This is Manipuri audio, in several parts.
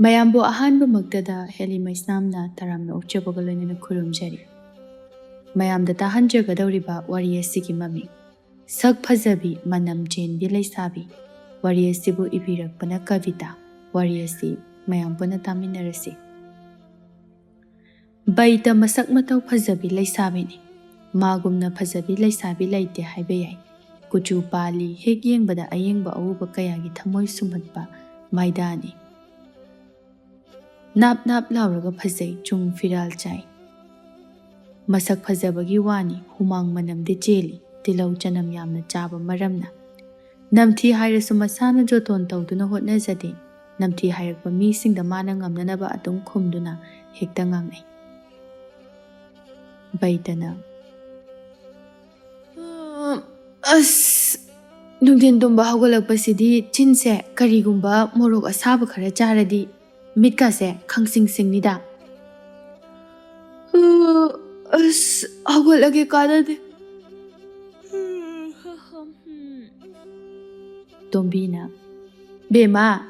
ꯃꯌꯥꯝꯕꯨ ꯑꯍꯥꯟꯕꯃꯛꯇꯗ ꯍꯦꯂꯤ ꯃꯩꯁꯅꯥꯝꯅ ꯇꯔꯥꯝꯅ ꯑꯣꯛꯆꯕꯒ ꯂꯣꯏꯅꯅ ꯈꯨꯔꯨꯝꯖꯔꯤ꯫ ꯃꯌꯥꯝꯗ ꯇꯥꯍꯟꯖꯒꯗꯧꯔꯤꯕ ꯋꯥꯔꯤ ꯑꯁꯤꯒꯤ ꯃꯃꯤꯡ ꯁꯛ ꯐꯖꯕꯤ ꯃꯅꯝ ꯆꯦꯟꯕꯤ ꯂꯩꯁꯥꯕꯤ꯫ ꯋꯥꯔꯤ ꯑꯁꯤꯕꯨ ꯏꯕꯤꯔꯛꯄꯅ ꯀꯕꯤꯇꯥ꯫ ꯋꯥꯔꯤ ꯑꯁꯤ ꯃꯌꯥꯝ ꯄꯨꯟꯅ ꯇꯥꯃꯤꯟꯅꯔꯁꯤ꯫ ꯕꯩꯇ ꯃꯁꯛ ꯃꯇꯧ ꯐꯖꯕꯤ ꯂꯩꯁꯥꯕꯤꯅꯤ꯫ ꯃꯥꯒꯨꯝꯅ ꯐꯖꯕꯤ ꯂꯩꯁꯥꯕꯤ ꯂꯩꯇꯦ ꯍꯥꯏꯕ ꯌꯥꯏ꯫ ꯀꯨꯆꯨ ꯄꯥꯜꯂꯤ, ꯍꯦꯛ ꯌꯦꯡꯕꯗ ꯑꯌꯦꯡꯕ ꯑꯎꯕ ꯀꯌꯥꯒꯤ ꯊꯃꯣꯏ ꯁꯨꯝꯍꯠꯄ ꯃꯥꯏꯗꯥꯅꯤ꯫ ꯅꯥꯞ ꯅꯥꯞ ꯂꯥꯎꯔꯒ ꯐꯖꯩ, ꯆꯨꯡ ꯐꯤꯔꯥꯜ ꯆꯥꯏ꯫ ꯃꯁꯛ ꯐꯖꯕꯒꯤ ꯋꯥꯅꯤ, ꯍꯨꯃꯥꯡ ꯃꯅꯝꯗꯤ ꯆꯦꯜꯂꯤ, ꯇꯤꯜꯍꯧ ꯆꯅꯝ ꯌꯥꯝꯅ ꯆꯥꯕ ꯃꯔꯝꯅ꯫ ꯅꯝꯊꯤ ꯍꯥꯏꯔꯁꯨ ꯃꯁꯥꯅ ꯖꯣꯇꯣꯟ ꯇꯧꯗꯨꯅ ꯍꯣꯠꯅꯖꯗꯦ꯫ ꯅꯝꯊꯤ ꯍꯥꯏꯔꯛꯄ ꯃꯤꯁꯤꯡꯗ ꯃꯥꯅ ꯉꯝꯅꯅꯕ ꯑꯗꯨꯝ ꯈꯨꯝꯗꯨꯅ ꯍꯦꯛꯇ ꯉꯥꯡꯅꯩ꯫ ꯕꯩꯇꯅ ꯑꯁ, ꯅꯨꯡꯊꯤꯟ ꯇꯨꯝꯕ ꯍꯧꯒꯠꯂꯛꯄꯁꯤꯗꯤ ꯆꯤꯟꯁꯦ ꯀꯔꯤꯒꯨꯝꯕ ꯃꯣꯔꯣꯛ ꯑꯁꯥꯕ ꯈꯔ ꯆꯥꯔꯗꯤ ꯃꯤꯠꯀꯥꯁꯦ ꯈꯪꯁꯤꯡ ꯁꯤꯡꯅꯤꯗ꯫ ꯑꯁ, ꯍꯧꯒꯠꯂꯒꯦ ꯀꯥꯟꯅꯗꯦ꯫ ꯇꯣꯝꯕꯤꯅ ꯕꯦꯝꯃ,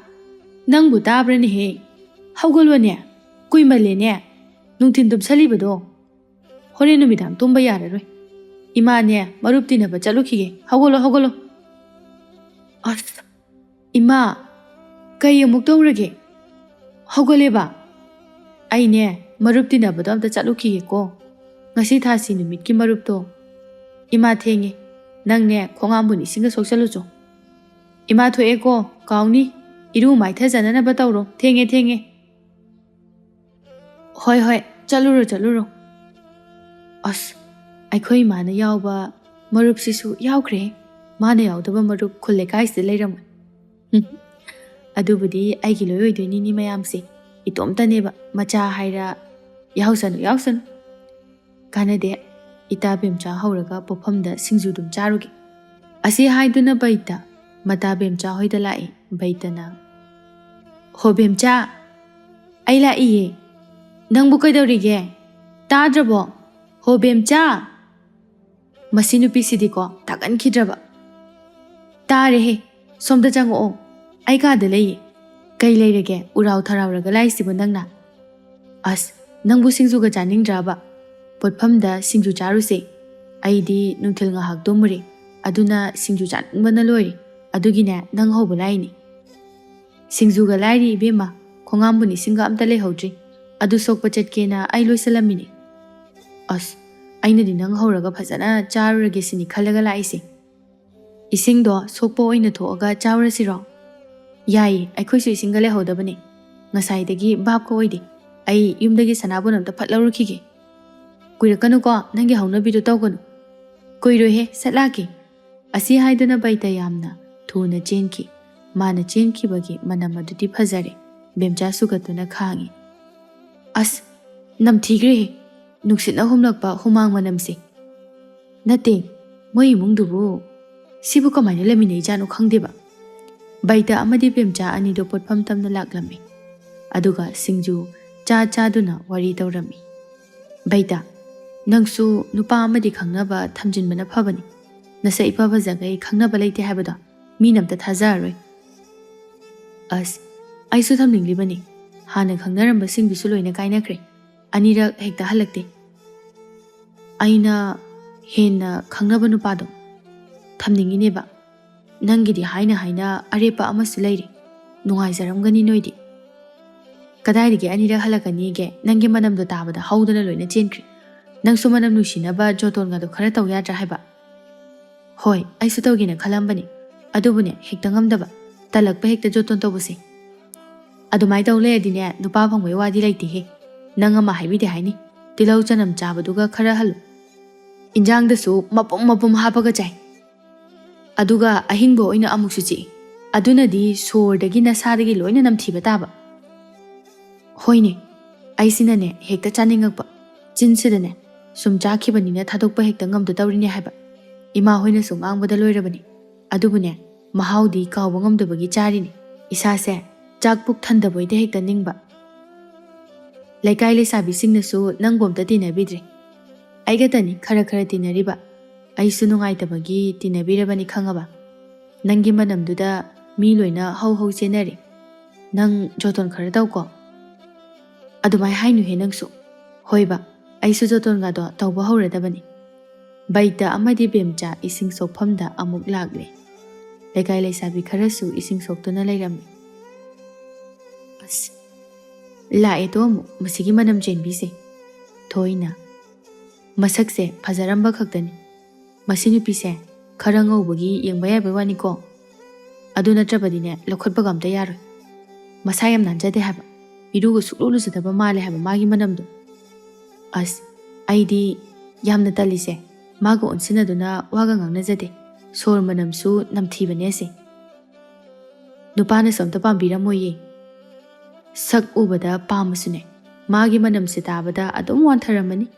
ꯅꯪꯕꯨ ꯇꯥꯕ꯭ꯔꯅꯦꯍꯦ? ꯍꯧꯒꯠꯂꯣꯅꯦ, ꯀꯨꯏꯃꯜꯂꯦꯅꯦ ꯅꯨꯡꯊꯤꯟ ꯇꯨꯝꯁꯜꯂꯤꯕꯗꯣ꯫ ꯍꯣꯔꯦꯟ ꯅꯨꯃꯤꯗꯥꯡ ꯇꯨꯝꯕ ꯌꯥꯔꯔꯣꯏ꯫ ꯏꯃꯥꯅꯦ ꯃꯔꯨꯞ ꯇꯤꯟꯅꯕ ꯆꯠꯂꯨꯈꯤꯒꯦ, ꯍꯧꯒꯠꯂꯣ ꯍꯧꯒꯠꯂꯣ꯫ ꯑꯁ, ꯏꯃꯥ ꯀꯩ ꯑꯃꯨꯛ ꯇꯧꯔꯒꯦ? ꯍꯧꯒꯠꯂꯦꯕ? ꯑꯩꯅꯦ ꯃꯔꯨꯞ ꯇꯤꯟꯅꯕꯗꯣ ꯑꯝꯇ ꯆꯠꯂꯨꯈꯤꯒꯦꯀꯣ, ꯉꯁꯤ ꯊꯥꯁꯤ ꯅꯨꯃꯤꯠꯀꯤ ꯃꯔꯨꯞꯇꯣ꯫ ꯏꯃꯥ ꯊꯦꯡꯉꯦ, ꯅꯪꯅꯦ ꯈꯣꯡꯍꯥꯝꯕꯨ ꯏꯁꯤꯡꯒ ꯁꯣꯛꯆꯜꯂꯨꯆꯣ꯫ ꯏꯃꯥ ꯊꯣꯛꯑꯦꯀꯣ, ꯀꯥꯎꯅꯤ, ꯏꯔꯨ ꯃꯥꯏꯊꯖꯅꯅꯕ ꯇꯧꯔꯣ, ꯊꯦꯡꯉꯦ ꯊꯦꯡꯉꯦ꯫ ꯍꯣꯏ ꯍꯣꯏ, ꯆꯠꯂꯨꯔꯣ ꯆꯠꯂꯨꯔꯣ꯫ ꯑꯁ, ꯑꯩꯈꯣꯏ ꯏꯃꯥꯅ ꯌꯥꯎꯕ ꯃꯔꯨꯞꯁꯤꯁꯨ ꯌꯥꯎꯈ꯭ꯔꯦ꯫ ꯃꯥꯅ ꯌꯥꯎꯗꯕ ꯃꯔꯨꯞ ꯈꯨꯜ ꯂꯩꯀꯥꯏꯁꯤꯗ ꯂꯩꯔꯝꯃꯣꯏ꯫ ꯑꯗꯨꯕꯨꯗꯤ ꯑꯩꯒꯤ ꯂꯣꯏ ꯑꯣꯏꯗꯣꯏꯅꯤꯅꯤ ꯃꯌꯥꯝꯁꯦ꯫ ꯏꯇꯣꯝꯇꯅꯦꯕ ꯃꯆꯥ ꯍꯥꯏꯔ ꯌꯥꯎꯁꯅꯨ ꯌꯥꯎꯁꯅꯨ꯫ ꯀꯥꯟꯅꯗꯦ, ꯏꯇꯥ ꯕꯦꯝꯆꯥ ꯍꯧꯔꯒ ꯄꯣꯠꯐꯝꯗ ꯁꯤꯡꯖꯨꯗꯨꯝ ꯆꯥꯔꯨꯒꯦ꯫ ꯑꯁꯤ ꯍꯥꯏꯗꯨꯅ ꯕꯩꯇ ꯃꯇꯥ ꯕꯦꯝꯆꯥ ꯍꯣꯏꯗ ꯂꯥꯛꯏ꯫ ꯕꯩꯇꯅ ꯍꯣ ꯕꯦꯝꯆꯥ, ꯑꯩ ꯂꯥꯛꯏꯌꯦ꯫ ꯅꯪꯕꯨ ꯀꯩꯗꯧꯔꯤꯒꯦ? ꯇꯥꯗ꯭ꯔꯕꯣ? ꯍꯣ ꯕꯦꯝꯆꯥ! ꯃꯁꯤ ꯅꯨꯄꯤꯁꯤꯗꯤꯀꯣ ꯇꯥꯒꯟꯈꯤꯗ꯭ꯔꯕ꯫ ꯇꯥꯔꯦꯍꯦ, ꯁꯣꯝꯗ ꯆꯪꯉꯛꯑꯣ, ꯑꯩ ꯀꯥꯗ ꯂꯩꯌꯦ꯫ ꯀꯩ ꯂꯩꯔꯒꯦ ꯎꯔꯥꯎ ꯊꯔꯥꯎꯔꯒ ꯂꯥꯛꯏꯁꯤꯕꯨ ꯅꯪꯅ? ꯑꯁ, ꯅꯪꯕꯨ ꯁꯤꯡꯖꯨꯒ ꯆꯥꯅꯤꯡꯗ꯭ꯔꯕ? ꯄꯣꯠꯐꯝꯗ ꯁꯤꯡꯖꯨ ꯆꯥꯔꯨꯁꯦ꯫ ꯑꯩꯗꯤ ꯅꯨꯡꯊꯤꯜ ꯉꯥꯏꯍꯥꯛ ꯇꯨꯝꯃꯨꯔꯦ, ꯑꯗꯨꯅ ꯁꯤꯡꯖꯨ ꯆꯥꯅꯤꯡꯕꯅ ꯂꯣꯏꯔꯦ꯫ ꯑꯗꯨꯒꯤꯅꯦ ꯅꯪ ꯍꯧꯕ ꯂꯥꯛꯏꯅꯤ꯫ ꯁꯤꯡꯖꯨꯒ ꯂꯥꯏꯔꯤ ꯏꯕꯦꯝꯃ, ꯈꯣꯡꯍꯥꯝꯕꯨ ꯏꯁꯤꯡꯒ ꯑꯝꯇ ꯂꯩꯍꯧꯗ꯭ꯔꯤ꯫ ꯑꯗꯨ ꯁꯣꯛꯄ ꯆꯠꯀꯦꯅ ꯑꯩ ꯂꯣꯏꯁꯤꯜꯂꯝꯃꯤꯅꯤ꯫ ꯑꯁ, ꯑꯩꯅꯗꯤ ꯅꯪ ꯍꯧꯔꯒ ꯐꯖꯅ ꯆꯥꯔꯨꯔꯒꯦ ꯁꯤꯅꯤ ꯈꯜꯂꯒ ꯂꯥꯛꯏꯁꯦ꯫ ꯏꯁꯤꯡꯗꯣ ꯁꯣꯛꯄ ꯑꯣꯏꯅ ꯊꯣꯛꯑꯒ ꯆꯥꯎꯔꯁꯤꯔꯣ? ꯌꯥꯏꯌꯦ, ꯑꯩꯈꯣꯏꯁꯨ ꯏꯁꯤꯡꯒ ꯂꯩꯍꯧꯗꯕꯅꯤ꯫ ꯉꯁꯥꯏꯗꯒꯤ ꯚꯥꯞꯀ ꯑꯣꯏꯗꯦ꯫ ꯑꯩ ꯌꯨꯝꯗꯒꯤ ꯁꯅꯥꯕꯨꯟ ꯑꯝꯇ ꯐꯠ ꯂꯧꯔꯨꯈꯤꯒꯦ꯫ ꯀꯨꯏꯔꯛꯀꯅꯨꯀꯣ, ꯅꯪꯒꯤ ꯍꯧꯅꯕꯤꯗꯨ ꯇꯧꯒꯅꯨ꯫ ꯀꯨꯏꯔꯣꯏꯍꯦ, ꯁꯠ ꯂꯥꯛꯀꯦ꯫ ꯑꯁꯤ ꯍꯥꯏꯗꯨꯅ ꯕꯩꯇ ꯌꯥꯝꯅ ꯊꯨꯅ ꯆꯦꯟꯈꯤ꯫ ꯃꯥꯅ ꯆꯦꯟꯈꯤꯕꯒꯤ ꯃꯅꯝ ꯑꯗꯨꯗꯤ ꯐꯖꯔꯦ꯫ ꯕꯦꯝꯆꯥ ꯁꯨꯒꯠꯇꯨꯅ ꯈꯥꯡꯉꯤ꯫ ꯑꯁ, ꯅꯝꯊꯤꯈ꯭ꯔꯦꯍꯦ, ꯅꯨꯡꯁꯤꯠꯅ ꯍꯨꯝꯂꯛꯄ ꯍꯨꯃꯥꯡ ꯃꯅꯝꯁꯦ꯫ ꯅꯠꯇꯦ, ꯃꯣꯏ ꯏꯃꯨꯡꯗꯨꯕꯨ ꯁꯤꯕꯨ ꯀꯃꯥꯏꯅ ꯂꯩꯃꯤꯟꯅꯩꯖꯥꯠꯅꯣ ꯈꯪꯗꯦꯕ꯫ ꯕꯩꯇ ꯑꯃꯗꯤ ꯕꯦꯝꯆꯥ ꯑꯅꯤꯗꯣ ꯄꯣꯠꯐꯝ ꯇꯝꯅ ꯂꯥꯛꯂꯝꯃꯤ꯫ ꯑꯗꯨꯒ ꯁꯤꯡꯖꯨ ꯆꯥꯗꯨꯅ ꯋꯥꯔꯤ ꯇꯧꯔꯝꯃꯤ꯫ ꯕꯩꯇ, ꯅꯪꯁꯨ ꯅꯨꯄꯥ ꯑꯃꯗꯤ ꯈꯪꯅꯕ ꯊꯝꯖꯤꯟꯕꯅ ꯐꯕꯅꯤ꯫ ꯅꯁꯛ ꯏꯐ ꯐꯖꯈꯩ ꯈꯪꯅꯕ ꯂꯩꯇꯦ ꯍꯥꯏꯕꯗꯣ ꯃꯤꯅ ꯑꯝꯇ ꯊꯥꯖꯔꯔꯣꯏ꯫ ꯑꯁ, ꯑꯩꯁꯨ ꯊꯝꯅꯤꯡꯂꯤꯕꯅꯤ꯫ ꯍꯥꯟꯅ ꯈꯪꯅꯔꯝꯕꯁꯤꯡꯗꯨꯁꯨ ꯂꯣꯏꯅ ꯀꯥꯏꯅꯈ꯭ꯔꯦ꯫ ꯑꯅꯤꯔꯛ ꯍꯦꯛꯇ ꯍꯜꯂꯛꯇꯦ꯫ ꯑꯩꯅ ꯍꯦꯟꯅ ꯈꯪꯅꯕ ꯅꯨꯄꯥꯗꯣ ꯊꯝꯅꯤꯡꯉꯤꯅꯦꯕ꯫ ꯅꯪꯒꯤꯗꯤ ꯍꯥꯏꯅ ꯍꯥꯏꯅ ꯑꯔꯦꯞꯄ ꯑꯃꯁꯨ ꯂꯩꯔꯤ꯫ ꯅꯨꯡꯉꯥꯏꯖꯔꯝꯒꯅꯤ ꯅꯣꯏꯗꯤ꯫ ꯀꯗꯥꯏꯗꯒꯤ ꯑꯅꯤꯔꯛ ꯍꯜꯂꯛꯀꯅꯤꯒꯦ? ꯅꯪꯒꯤ ꯃꯅꯝꯗꯣ ꯇꯥꯕꯗ ꯍꯧꯗꯅ ꯂꯣꯏꯅ ꯆꯦꯟꯈ꯭ꯔꯦ꯫ ꯅꯪꯁꯨ ꯃꯅꯝ ꯅꯨꯡꯁꯤꯅꯕ ꯖꯣꯇꯣꯟꯒꯗꯣ ꯈꯔ ꯇꯧ ꯌꯥꯗ꯭ꯔꯥ ꯍꯥꯏꯕ? ꯍꯣꯏ, ꯑꯩꯁꯨ ꯇꯧꯒꯦꯅ ꯈꯜꯂꯝꯕꯅꯤ, ꯑꯗꯨꯕꯨꯅꯦ ꯍꯦꯛꯇ ꯉꯝꯗꯕ, ꯇꯜꯂꯛꯄ ꯍꯦꯛꯇ ꯖꯣꯇꯣꯟ ꯇꯧꯕꯁꯦ꯫ ꯑꯗꯨꯃꯥꯏꯅ ꯇꯧ ꯂꯩꯔꯗꯤꯅꯦ ꯅꯨꯄꯥ ꯐꯪꯕꯩ ꯋꯥꯗꯤ ꯂꯩꯇꯦꯍꯦ꯫ ꯅꯪ ꯑꯃ ꯍꯥꯏꯕꯤꯗꯦ ꯍꯥꯏꯅꯤ, ꯇꯤꯜꯍꯧ ꯆꯅꯝ ꯆꯥꯕꯗꯨꯒ ꯈꯔ ꯍꯜꯂꯨ꯫ ꯏꯟꯖꯥꯡꯗꯁꯨ ꯃꯄꯨꯝ ꯃꯄꯨꯝ ꯍꯥꯞꯄꯒ ꯆꯥꯏ, ꯑꯗꯨꯒ ꯑꯍꯤꯡꯕ ꯑꯣꯏꯅ ꯑꯃꯨꯛꯁꯨ ꯆꯤꯛꯏ꯫ ꯑꯗꯨꯅꯗꯤ ꯁꯣꯔꯗꯒꯤ ꯅꯁꯥꯗꯒꯤ ꯂꯣꯏꯅ ꯅꯝꯊꯤꯕ ꯇꯥꯕ꯫ ꯍꯣꯏꯅꯦ, ꯑꯩꯁꯤꯅꯅꯦ ꯍꯦꯛꯇ ꯆꯥꯅꯤꯡꯉꯛꯄ, ꯆꯤꯟꯁꯤꯗꯅꯦ ꯁꯨꯝ ꯆꯥꯈꯤꯕꯅꯤꯅ ꯊꯥꯗꯣꯛꯄ ꯍꯦꯛꯇ ꯉꯝꯗꯗꯧꯔꯤꯅꯦ ꯍꯥꯏꯕ꯫ ꯏꯃꯥ ꯍꯣꯏꯅꯁꯨ ꯉꯥꯡꯕꯗ ꯂꯣꯏꯔꯕꯅꯤ, ꯑꯗꯨꯕꯨꯅꯦ ꯃꯍꯥꯎꯗꯤ ꯀꯥꯎꯕ ꯉꯝꯗꯕꯒꯤ ꯆꯥꯔꯤꯅꯤ꯫ ꯏꯁꯥꯁꯦ ꯆꯥꯛ ꯄꯨꯛ ꯊꯟꯗꯕꯣꯏꯗ ꯍꯦꯛꯇ ꯅꯤꯡꯕ꯫ ꯂꯩꯀꯥꯏ ꯂꯩꯁꯥꯕꯤꯁꯤꯡꯅꯁꯨ ꯅꯪꯕꯨ ꯑꯝꯇ ꯇꯤꯟꯅꯕꯤꯗ꯭ꯔꯤ꯫ ꯑꯩꯒꯇꯅꯤ ꯈꯔ ꯈꯔ ꯇꯤꯟꯅꯔꯤꯕ꯫ ꯑꯩꯁꯨ ꯅꯨꯡꯉꯥꯏꯇꯕꯒꯤ ꯇꯤꯟꯅꯕꯤꯔꯕꯅꯤ ꯈꯪꯉꯕ꯫ ꯅꯪꯒꯤ ꯃꯅꯝꯗꯨꯗ ꯃꯤ ꯂꯣꯏꯅ ꯍꯧ ꯍꯧ ꯆꯦꯟꯅꯔꯤ꯫ Nang joton khara tau ko. Adumai hainu he nangsu. Hoiba, aisu joton ga do tauba hauradabani. Baita amadi bemcha ising sokphamda amuk lagle. Lekai leisabi kharasu ising soktuna leirami. As lae to amu masigi manam chenbi se. Thoina. Masak se phazaramba khaktani. Masi nupi se khara ngaubagi yengba yaiba wani ko. Adu natrabadine lokhotba gamta yaroi. Masa yam nanjade haba. Iruga suklulu sadaba male haba magi manamdo. As aidi yamna talise. Maga onsinaduna waga ngangnajade. Sor manamsu namthibane se. Nupana somta pambiramoye. Sak ubada pamasune. Magi manam sitabada adum wantharamani.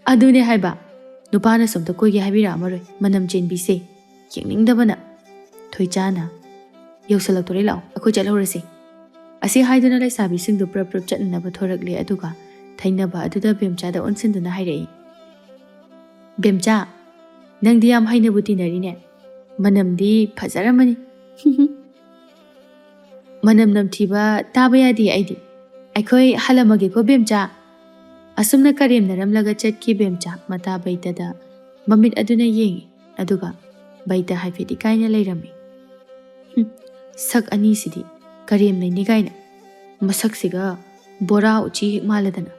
Adune haiba. Nupana somta koigi habira amaroi. Manam chenbi se. Yengningdabana. Thoichana. Yausalaktori lao. Ako chalhorase. Asi haiduna laisabi singdu prap chatnaba thorakle aduga. Thainaba aduda bemchada onsinduna hairei. Bemcha. Nang di am haina buti narine. Manam di phazaramani. Manam namthiba tabaya di aidi. Aikoi halamage ko bemcha. Asumna karim naram laga chatki bemcha mata baitada. Mamit aduna yengi. Aduga. Baita haifeti kaina leirami. Sak ani sidi. Karim na nigaina. Masak siga. Bora uchi maladana.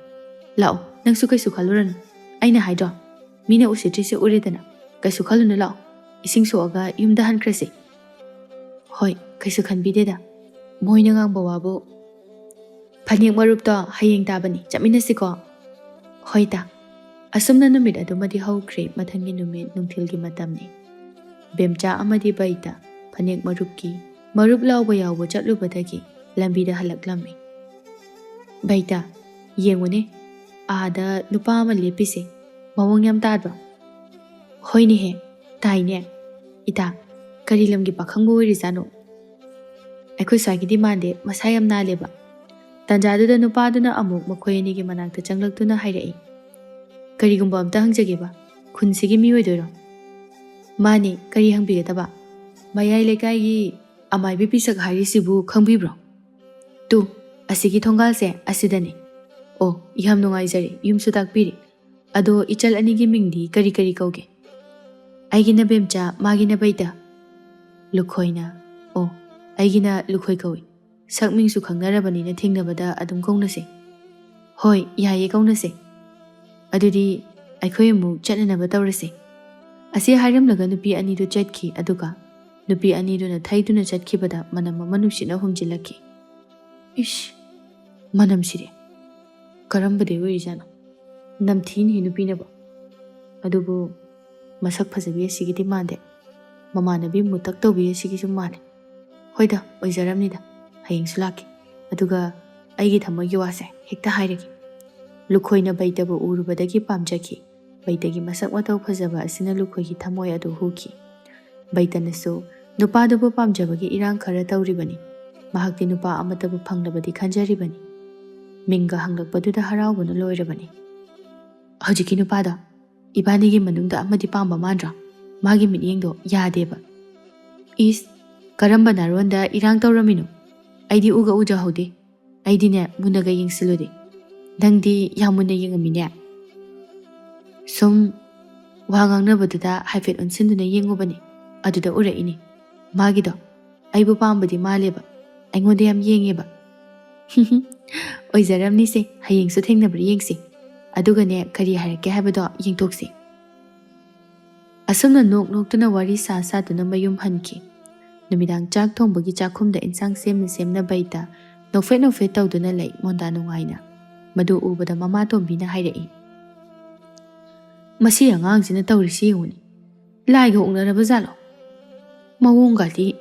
Lao. Nang sukai sukhalurana. Aina haidro. Mina usitrisi uredana. Kai sukhaluna lao. Ising suaga yumdahan krasi. Hoi. Kai sukhan bideda. Moina ngang bawabu. Panyang marup to hayeng tabani. Chaminasi ko. Hoi ta. Asumna numid adumadi haukre mathangi numid nungthilgi matamni. Bemcha amadi baita. Panyang marupki. Marup lao bayawu chatlubadagi. Lambida halaklammi. Baita. Yengune. Ada nupa ama lepise. Mawang yam tadba. Hoi ni he. Tai ne. Ita. Karilamgi pakhangbo rizano. Aikoi swagidi mande masayam na leba. Tanjaduna nupaduna amuk makoyani gi manakta changlaktuna hairei. Karigumba amta hangjageba. Khunsigi miyoidoro. Mani kari hangbigataba. Mayai lekai gi amai bi pisak harisibu khangbibro. Tu asigi thongal se asidani. O yam nungaijari yumsu takpiri. Ado ichal anigi mingdi kari kauge. Aigina bemcha magina baita. Lukhoina. O aigina lukhoi kawi. Sakmingsu khangnarabanina thingnabada adum kaunase. Hoi yaye kaunase. Adudi aikoi mu chatnanaba tawrase. Asi hairamlaga nupi anidu chatki aduga. Nupi aniduna thaiduna chatkibada manam manupsina humjilaki. Ish. Manam sire. Karambade orijana. Namthin hi nupi naba. Adubu masak phasabi asigidi mande. Mamanabi mutak tawbi asigisu mane. Hoida oijaramnida. Hayeng sulaki. Aduga aigi thamogi wase hekta hairagi. Lukhoina baitaba urubadagi pamjaki. Baitagi masak matau phajaba asina lukhoigi thamoi adu huki. Baitanasu nupadabu pamjabagi irang khara tawribani. Mahakti nupa amatabu phanglabadi khanjaribani. Minga hanglakpaduda haraubana loirabani. Hojiki nupada ibanigi manungda amadi pamba mandra. Magi mityengdo yadeba. Is karamba naronda irang tawraminu. Aidi uga uja hode. Aidi ne munaga yengsilode. Dangdi yamuna yengamine. Sum wagangnabada haifet unsinduna yengubani. Aduda ura ini. Magido. Aibu pambadi maleba. Aingonde yam yengeba. Oizaramni se hayeng su thengnabri yengsi. Adugane kari harake habado yengtoksi. Asumna noktuna wari sa tuna mayum hanki. Numidang chak thongbagi chakhumda insang semna baita. Nokfet tawduna lay monda nungaina. Madu ubada mama tombina hairei. Masi angangsina tawrisi yuni. Laiga ungnaraba zalo. Mawonggali.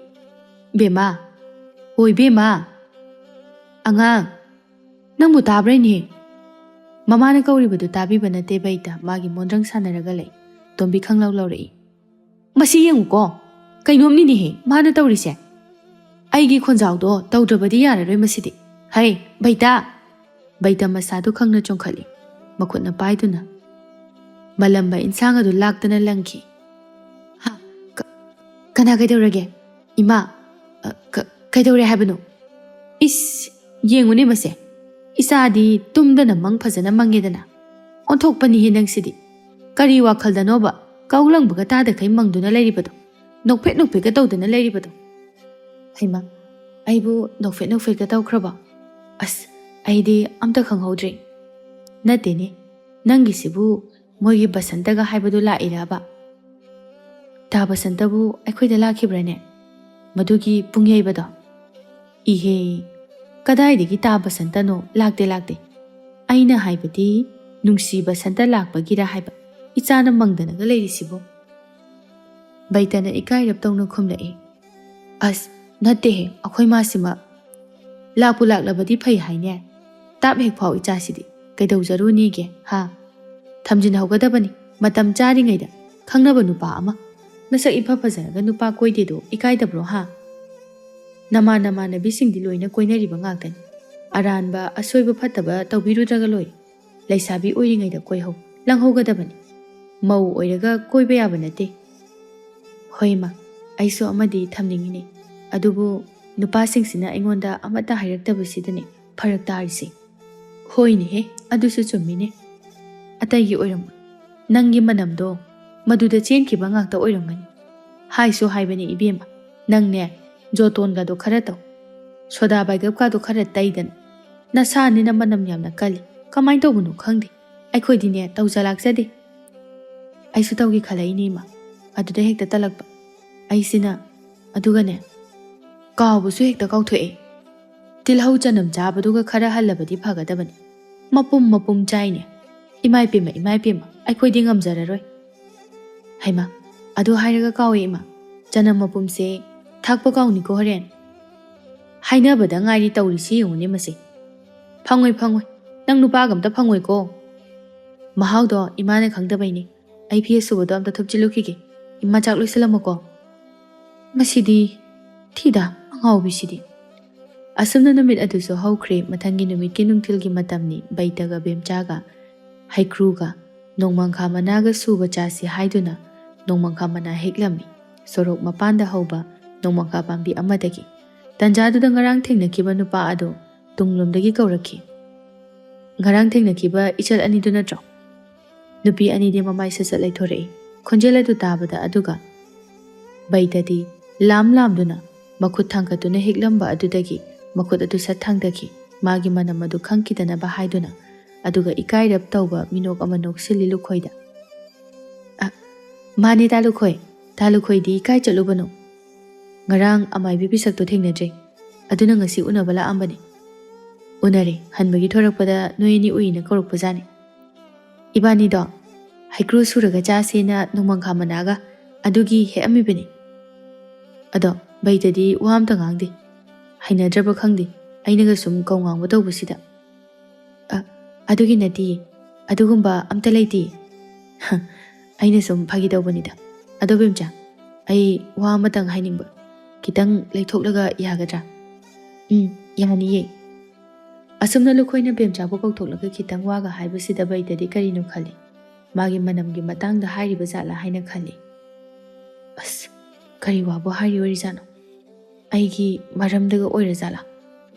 Bema. Oi bema. Angang. Nangbu tabray ni. Mama na kauribadu tabi ba na te baita magi mondrang sanaraga lay. Tombi khanglaw lawrei. Masi yengu ko. Kainom ni he. Mana tawrise. Aigi khonjaw do tawdrabadi yararoi masidi. Hai baita. Baita masadu khangna chongkhali. Makutna paiduna. Malamba insang adu laktana langki. Ha. Kana kaidawrage. Ima. ꯀꯩꯗꯧꯔꯦ ꯍꯥꯏꯕꯅꯣ? ꯏꯁ, ꯌꯦꯡꯉꯨꯅꯦ ꯃꯁꯦ. ꯏꯆꯥꯗꯤ ꯇꯨꯝꯗꯅ ꯃꯪ ꯐꯖꯅ ꯃꯪꯉꯦꯗꯅ. ꯑꯣꯟꯊꯣꯛꯄꯅꯤꯍꯦ ꯅꯪꯁꯤꯗꯤ. ꯀꯔꯤ ꯋꯥꯈꯜꯗꯅꯣꯕ ꯀꯧꯂꯪꯕꯒ ꯇꯥꯗꯈꯩ ꯃꯪꯗꯨꯅ ꯂꯩꯔꯤꯕꯗꯣ? ꯅꯣꯛꯐꯦꯠ ꯅꯣꯛꯐꯦꯠꯀ ꯇꯧꯗꯨꯅ ꯂꯩꯔꯤꯕꯗꯣ? ꯍꯩꯃꯥ, ꯑꯩꯕꯨ ꯅꯣꯛꯐꯦꯠ ꯅꯣꯛꯐꯦꯠꯀ ꯇꯧꯈ꯭ꯔꯕꯣ? ꯑꯁ, ꯑꯩꯗꯤ ꯑꯝꯇ ꯈꯪꯍꯧꯗ꯭ꯔꯦ. ꯅꯠꯇꯦꯅꯦ, ꯅꯪꯒꯤꯁꯤꯕꯨ ꯃꯣꯏꯒꯤ ꯕꯁꯟꯇꯒ ꯍꯥꯏꯕꯗꯨ ꯂꯥꯛꯏꯔꯕ? ꯇꯥ ꯕꯁꯟꯇꯕꯨ ꯑꯩꯈꯣꯏꯗ ꯂꯥꯛꯈꯤꯕ꯭ꯔꯅꯦ? ꯃꯗꯨꯒꯤ ꯄꯨꯡꯌꯩꯕꯗꯣ? ꯏꯍꯦ, ꯀꯗꯥꯏꯗꯒꯤ ꯇꯥ ꯕꯁꯟꯇꯅꯣ? ꯂꯥꯛꯇꯦ ꯂꯥꯛꯇꯦ. ꯑꯩꯅ ꯍꯥꯏꯕꯗꯤ ꯅꯨꯡꯁꯤ ꯕꯁꯟꯇ ꯂꯥꯛꯄꯒꯤꯔ ꯍꯥꯏꯕ ꯏꯆꯥꯅ ꯃꯪꯗꯅꯒ ꯂꯩꯔꯤꯁꯤꯕꯨ. ꯕꯩꯇꯅ ꯏꯀꯥꯏꯔꯞ ꯇꯧꯅ ꯈꯨꯝꯂꯛꯏ. ꯑꯁ, ꯅꯠꯇꯦꯍꯦ, ꯑꯩꯈꯣꯏ ꯃꯥꯁꯤꯃ ꯂꯥꯛꯄꯨ ꯂꯥꯛꯂꯕꯗꯤ ꯐꯩ ꯍꯥꯏꯅꯦ. ꯇꯥꯞ ꯍꯦꯛ ꯐꯥꯎ ꯏꯆꯥꯁꯤꯗꯤ ꯀꯩꯗꯧꯖꯔꯨꯅꯤꯒꯦ ꯍꯥ? ꯊꯝꯖꯤꯟꯍꯧꯒꯗꯕꯅꯤ ꯃꯇꯝ ꯆꯥꯔꯤꯉꯩꯗ ꯈꯪꯅꯕ ꯅꯨꯄꯥ ꯑꯃ. ꯃꯁꯛ ꯏꯐ ꯐꯖꯔꯒ ꯅꯨꯄꯥ ꯀꯣꯏꯗꯦꯗꯣ ꯏꯀꯥꯏꯗꯕ꯭ꯔꯣ ꯍꯥ? ꯅꯃꯥꯟꯅꯕꯤꯁꯤꯡꯗꯤ ꯂꯣꯏꯅ ꯀꯣꯏꯅꯔꯤꯕ ꯉꯥꯛꯇꯅꯤ. ꯑꯔꯥꯟꯕ ꯑꯁꯣꯏꯕ ꯐꯠꯇꯕ ꯇꯧꯕꯤꯔꯨꯗ꯭ꯔꯒ ꯂꯣꯏꯔꯦ. ꯂꯩꯁꯥꯕꯤ ꯑꯣꯏꯔꯤꯉꯩꯗ ꯀꯣꯏꯍꯧ, ꯂꯪꯍꯧꯒꯗꯕꯅꯤ. ꯃꯧ ꯑꯣꯏꯔꯒ ꯀꯣꯏꯕ ꯌꯥꯕ ꯅꯠꯇꯦ. ꯍꯣꯏꯃ, ꯑꯩꯁꯨ ꯑꯃꯗꯤ ꯊꯝꯅꯤꯡꯉꯤꯅꯦ. ꯑꯗꯨꯕꯨ ꯅꯨꯄꯥꯁꯤꯡꯁꯤꯅ ꯑꯩꯉꯣꯟꯗ ꯑꯃꯠꯇ ꯍꯥꯏꯔꯛꯇꯕꯁꯤꯗꯅꯦ ꯐꯔꯛ ꯇꯥꯔꯤꯁꯦ. ꯍꯣꯏꯅꯦꯍꯦ, ꯑꯗꯨꯁꯨ ꯆꯨꯝꯃꯤꯅꯦ. ꯑꯇꯩꯒꯤ ꯑꯣꯏꯔꯝꯃꯣꯏ. ꯅꯪꯒꯤ ꯃꯅꯝꯗꯣ ꯃꯗꯨꯗ ꯆꯦꯟꯈꯤꯕ ꯉꯥꯛꯇ ꯑꯣꯏꯔꯝꯒꯅꯤ. ꯍꯥꯏꯁꯨ ꯍꯥꯏꯕꯅꯦ ꯏꯕꯦꯝꯃ, ꯅꯪꯅꯦ ꯖꯣꯇꯣꯟꯒꯗꯣ ꯈꯔ ꯇꯧ. ꯁꯣꯗꯥ ꯕꯥꯏꯒꯞꯀꯗꯣ ꯈꯔ ꯇꯩꯗꯅ. ꯅꯁꯥꯅꯤꯅ ꯃꯅꯝ ꯌꯥꯝꯅ ꯀꯜꯂꯤ. ꯀꯃꯥꯏꯅ ꯇꯧꯕꯅꯣ ꯈꯪꯗꯦ. ꯑꯩꯈꯣꯏꯗꯤꯅꯦ ꯇꯧꯖ ꯂꯥꯛꯆꯗꯦ. ꯑꯩꯁꯨ ꯇꯧꯒꯦ ꯈꯜꯂꯛꯏꯅꯦ ꯏꯃꯥ. ꯑꯗꯨꯗ ꯍꯦꯛꯇ ꯇꯜꯂꯛꯄ. ꯑꯩꯁꯤꯅ ꯑꯗꯨꯒꯅꯦ ꯀꯥꯎꯕꯁꯨ ꯍꯦꯛꯇ ꯀꯥꯎꯊꯣꯛꯑꯦ. ꯇꯤꯜꯍꯧ ꯆꯅꯝ ꯆꯥꯕꯗꯨꯒ ꯈꯔ ꯍꯜꯂꯕꯗꯤ ꯐꯒꯗꯕꯅꯤ. ꯃꯄꯨꯝ ꯃꯄꯨꯝ ꯆꯥꯏꯅꯦ. ꯏꯃꯥꯏꯄꯦꯝꯃ ꯏꯃꯥꯏꯄꯦꯝꯃ, ꯑꯩꯈꯣꯏꯗꯤ ꯉꯝꯖꯔꯔꯣꯏ. ꯍꯩꯃꯥ, ꯑꯗꯨ ꯍꯥꯏꯔꯒ ꯀꯥꯎꯋꯦ ꯏꯃꯥ. ꯆꯅꯝ ꯃꯄꯨꯝꯁꯦ ꯊꯥꯛꯄ ꯀꯥꯎꯅꯤꯀꯣ ꯍꯣꯔꯦꯟ. ꯍꯥꯏꯅꯕꯗ ꯉꯥꯏꯔꯤ ꯇꯧꯔꯤꯁꯤ ꯌꯦꯡꯉꯨꯅꯦ ꯃꯁꯦ. ꯐꯪꯉꯣꯏ ꯐꯪꯉꯣꯏ, ꯅꯪ ꯅꯨꯄꯥꯒ ꯑꯝꯇ ꯐꯪꯉꯣꯏꯀꯣ. ꯃꯍꯥꯎꯗꯣ ꯏꯃꯥꯅ ꯈꯪꯗꯕꯩꯅꯦ. ꯑꯩ ꯐꯤ ꯑꯁꯨꯕꯗꯣ ꯑꯝꯇ ꯊꯨꯞꯆꯤꯜꯂꯨꯈꯤꯒꯦ. ꯏꯃꯥ ꯆꯥꯛ ꯂꯣꯏꯁꯤꯜꯂꯝꯃꯣꯀꯣ. ꯃꯁꯤꯗꯤ ꯊꯤꯗ ꯑꯉꯥꯎꯕꯤꯁꯤꯗꯤ. ꯑꯁꯨꯝꯅ ꯅꯨꯃꯤꯠ ꯑꯗꯨꯁꯨ ꯍꯧꯈ꯭ꯔꯦ. ꯃꯊꯪꯒꯤ ꯅꯨꯃꯤꯠꯀꯤ ꯅꯨꯡꯊꯤꯜꯒꯤ ꯃꯇꯝꯅꯤ. ꯕꯩꯇꯒ ꯕꯦꯝꯆꯥꯒ ꯍꯩꯀ꯭ꯔꯨꯒ ꯅꯣꯡꯃꯪꯈꯥ ꯃꯅꯥꯒ ꯁꯨꯕ ꯆꯥꯁꯤ ꯍꯥꯏꯗꯨꯅ ꯅꯣꯡꯃꯪꯈꯥ ꯃꯅꯥ ꯍꯦꯛꯂꯝꯃꯤ ꯁꯣꯔꯣꯛ ꯃꯄꯥꯟꯗ ꯍꯧꯕ ꯅꯣꯡꯃꯪꯈꯥ ꯄꯥꯝꯕꯤ ꯑꯃꯗꯒꯤ. ꯇꯟꯖꯥꯗꯨꯗ ꯉꯔꯥꯡ ꯊꯦꯡꯅꯈꯤꯕ ꯅꯨꯄꯥ ꯑꯗꯣ ꯇꯨꯡꯂꯣꯝꯗꯒꯤ ꯀꯧꯔꯛꯈꯤ. ꯉꯔꯥꯡ ꯊꯦꯡꯅꯈꯤꯕ ꯏꯆꯜ ꯑꯅꯤꯗꯨ ꯅꯠꯇ꯭ꯔꯣ? ꯅꯨꯄꯤ ꯑꯅꯤꯗꯤ ꯃꯃꯥꯏ ꯁꯠ-ꯁꯠ ꯂꯩꯊꯣꯔꯛꯏ ꯈꯣꯟꯖꯦꯜ ꯑꯗꯨ ꯇꯥꯕꯗ. ꯑꯗꯨꯒ ꯕꯩꯇꯗꯤ ꯂꯥꯝꯗꯨꯅ ꯃꯈꯨꯠ ꯊꯥꯡꯒꯠꯇꯨꯅ ꯍꯦꯛꯂꯝꯕ ꯑꯗꯨꯗꯒꯤ ꯃꯈꯨꯠ ꯑꯗꯨ ꯁꯠ ꯊꯥꯡꯗꯈꯤ, ꯃꯥꯒꯤ ꯃꯅꯝ ꯑꯗꯨ ꯈꯪꯈꯤꯗꯅꯕ ꯍꯥꯏꯗꯨꯅ. ꯑꯗꯨꯒ ꯏꯀꯥꯏꯔꯞ ꯇꯧꯕ ꯃꯤꯅꯣꯛ ꯑꯃ ꯅꯣꯛꯁꯤꯜꯂꯤ ꯂꯨꯈꯣꯏꯗ. ꯃꯥꯅꯦ ꯇꯥꯂꯨꯈꯣꯏ. ꯇꯥꯂꯨꯈꯣꯏꯗꯤ ꯀꯥꯏ ꯆꯠꯂꯨꯕꯅꯣ? ꯉꯔꯥꯡ ꯑꯃꯥꯏꯕꯤ ꯄꯤꯁꯛꯇꯣ ꯊꯦꯡꯅꯗ꯭ꯔꯦ. ꯑꯗꯨꯅ ꯉꯁꯤ ꯎꯅꯕ ꯂꯥꯛꯑꯝꯕꯅꯦ. ꯎꯅꯔꯦ. ꯍꯟꯕꯒꯤ ꯊꯣꯔꯛꯄꯗ ꯅꯣꯏ ꯑꯅꯤ ꯎꯏꯅ ꯀꯧꯔꯛꯄꯖꯥꯠꯅꯤ. ꯏꯕꯥꯅꯤꯗꯣ ꯍꯩꯀ꯭ꯔꯨ ꯁꯨꯔꯒ ꯆꯥꯁꯦꯅ ꯅꯣꯡꯃꯪꯈꯥ ꯃꯅꯥꯒ ꯑꯗꯨꯒꯤ ꯍꯦꯛꯑꯝꯃꯤꯕꯅꯤ. ꯑꯗꯣ ꯕꯩꯇꯗꯤ ꯋꯥ ꯑꯝꯇ ꯉꯥꯡꯗꯦ. ꯍꯩꯅꯗ꯭ꯔꯕ ꯈꯪꯗꯦ ꯑꯩꯅꯒ ꯁꯨꯝ ꯀꯧ ꯉꯥꯡꯕ ꯇꯧꯕꯁꯤꯗ. ꯑꯗꯨꯒꯤ ꯅꯠꯇꯤꯌꯦ, ꯑꯗꯨꯒꯨꯝꯕ ꯑꯝꯇ ꯂꯩꯇꯤꯌꯦ. ꯑꯩꯅ ꯁꯨꯝ ꯐꯥꯒꯤ ꯇꯧꯕꯅꯤꯗ. ꯑꯗꯣ ꯕꯦꯝꯆꯥ, ꯑꯩ ꯋꯥ ꯑꯃꯇꯪ ꯍꯥꯏꯅꯤꯡꯕ. ꯈꯤꯇꯪ ꯂꯩꯊꯣꯛꯂꯒ ꯌꯥꯒꯗ꯭ꯔꯥ? ꯌꯥꯅꯤꯌꯦ. ꯑꯁꯨꯝꯅ ꯂꯨꯈꯣꯏꯅ ꯕꯦꯝꯆꯥꯕꯨ ꯀꯧꯊꯣꯛꯂꯒ ꯈꯤꯇꯪ ꯋꯥꯒ ꯍꯥꯏꯕꯁꯤꯗ ꯕꯩꯇꯗꯤ ꯀꯔꯤꯅꯣ ꯈꯜꯂꯤ. ꯃꯥꯒꯤ ꯃꯅꯝꯒꯤ ꯃꯇꯥꯡꯗ ꯍꯥꯏꯔꯤꯕ ꯖꯥꯠꯂꯥ ꯍꯥꯏꯅ ꯈꯜꯂꯤ. ꯑꯁ, ꯀꯔꯤ ꯋꯥꯕꯨ ꯍꯥꯏꯔꯤ ꯑꯣꯏꯔꯤꯖꯥꯠꯅꯣ? ꯑꯩꯒꯤ ꯃꯔꯝꯗꯒ ꯑꯣꯏꯔꯖꯥꯠꯂꯥ?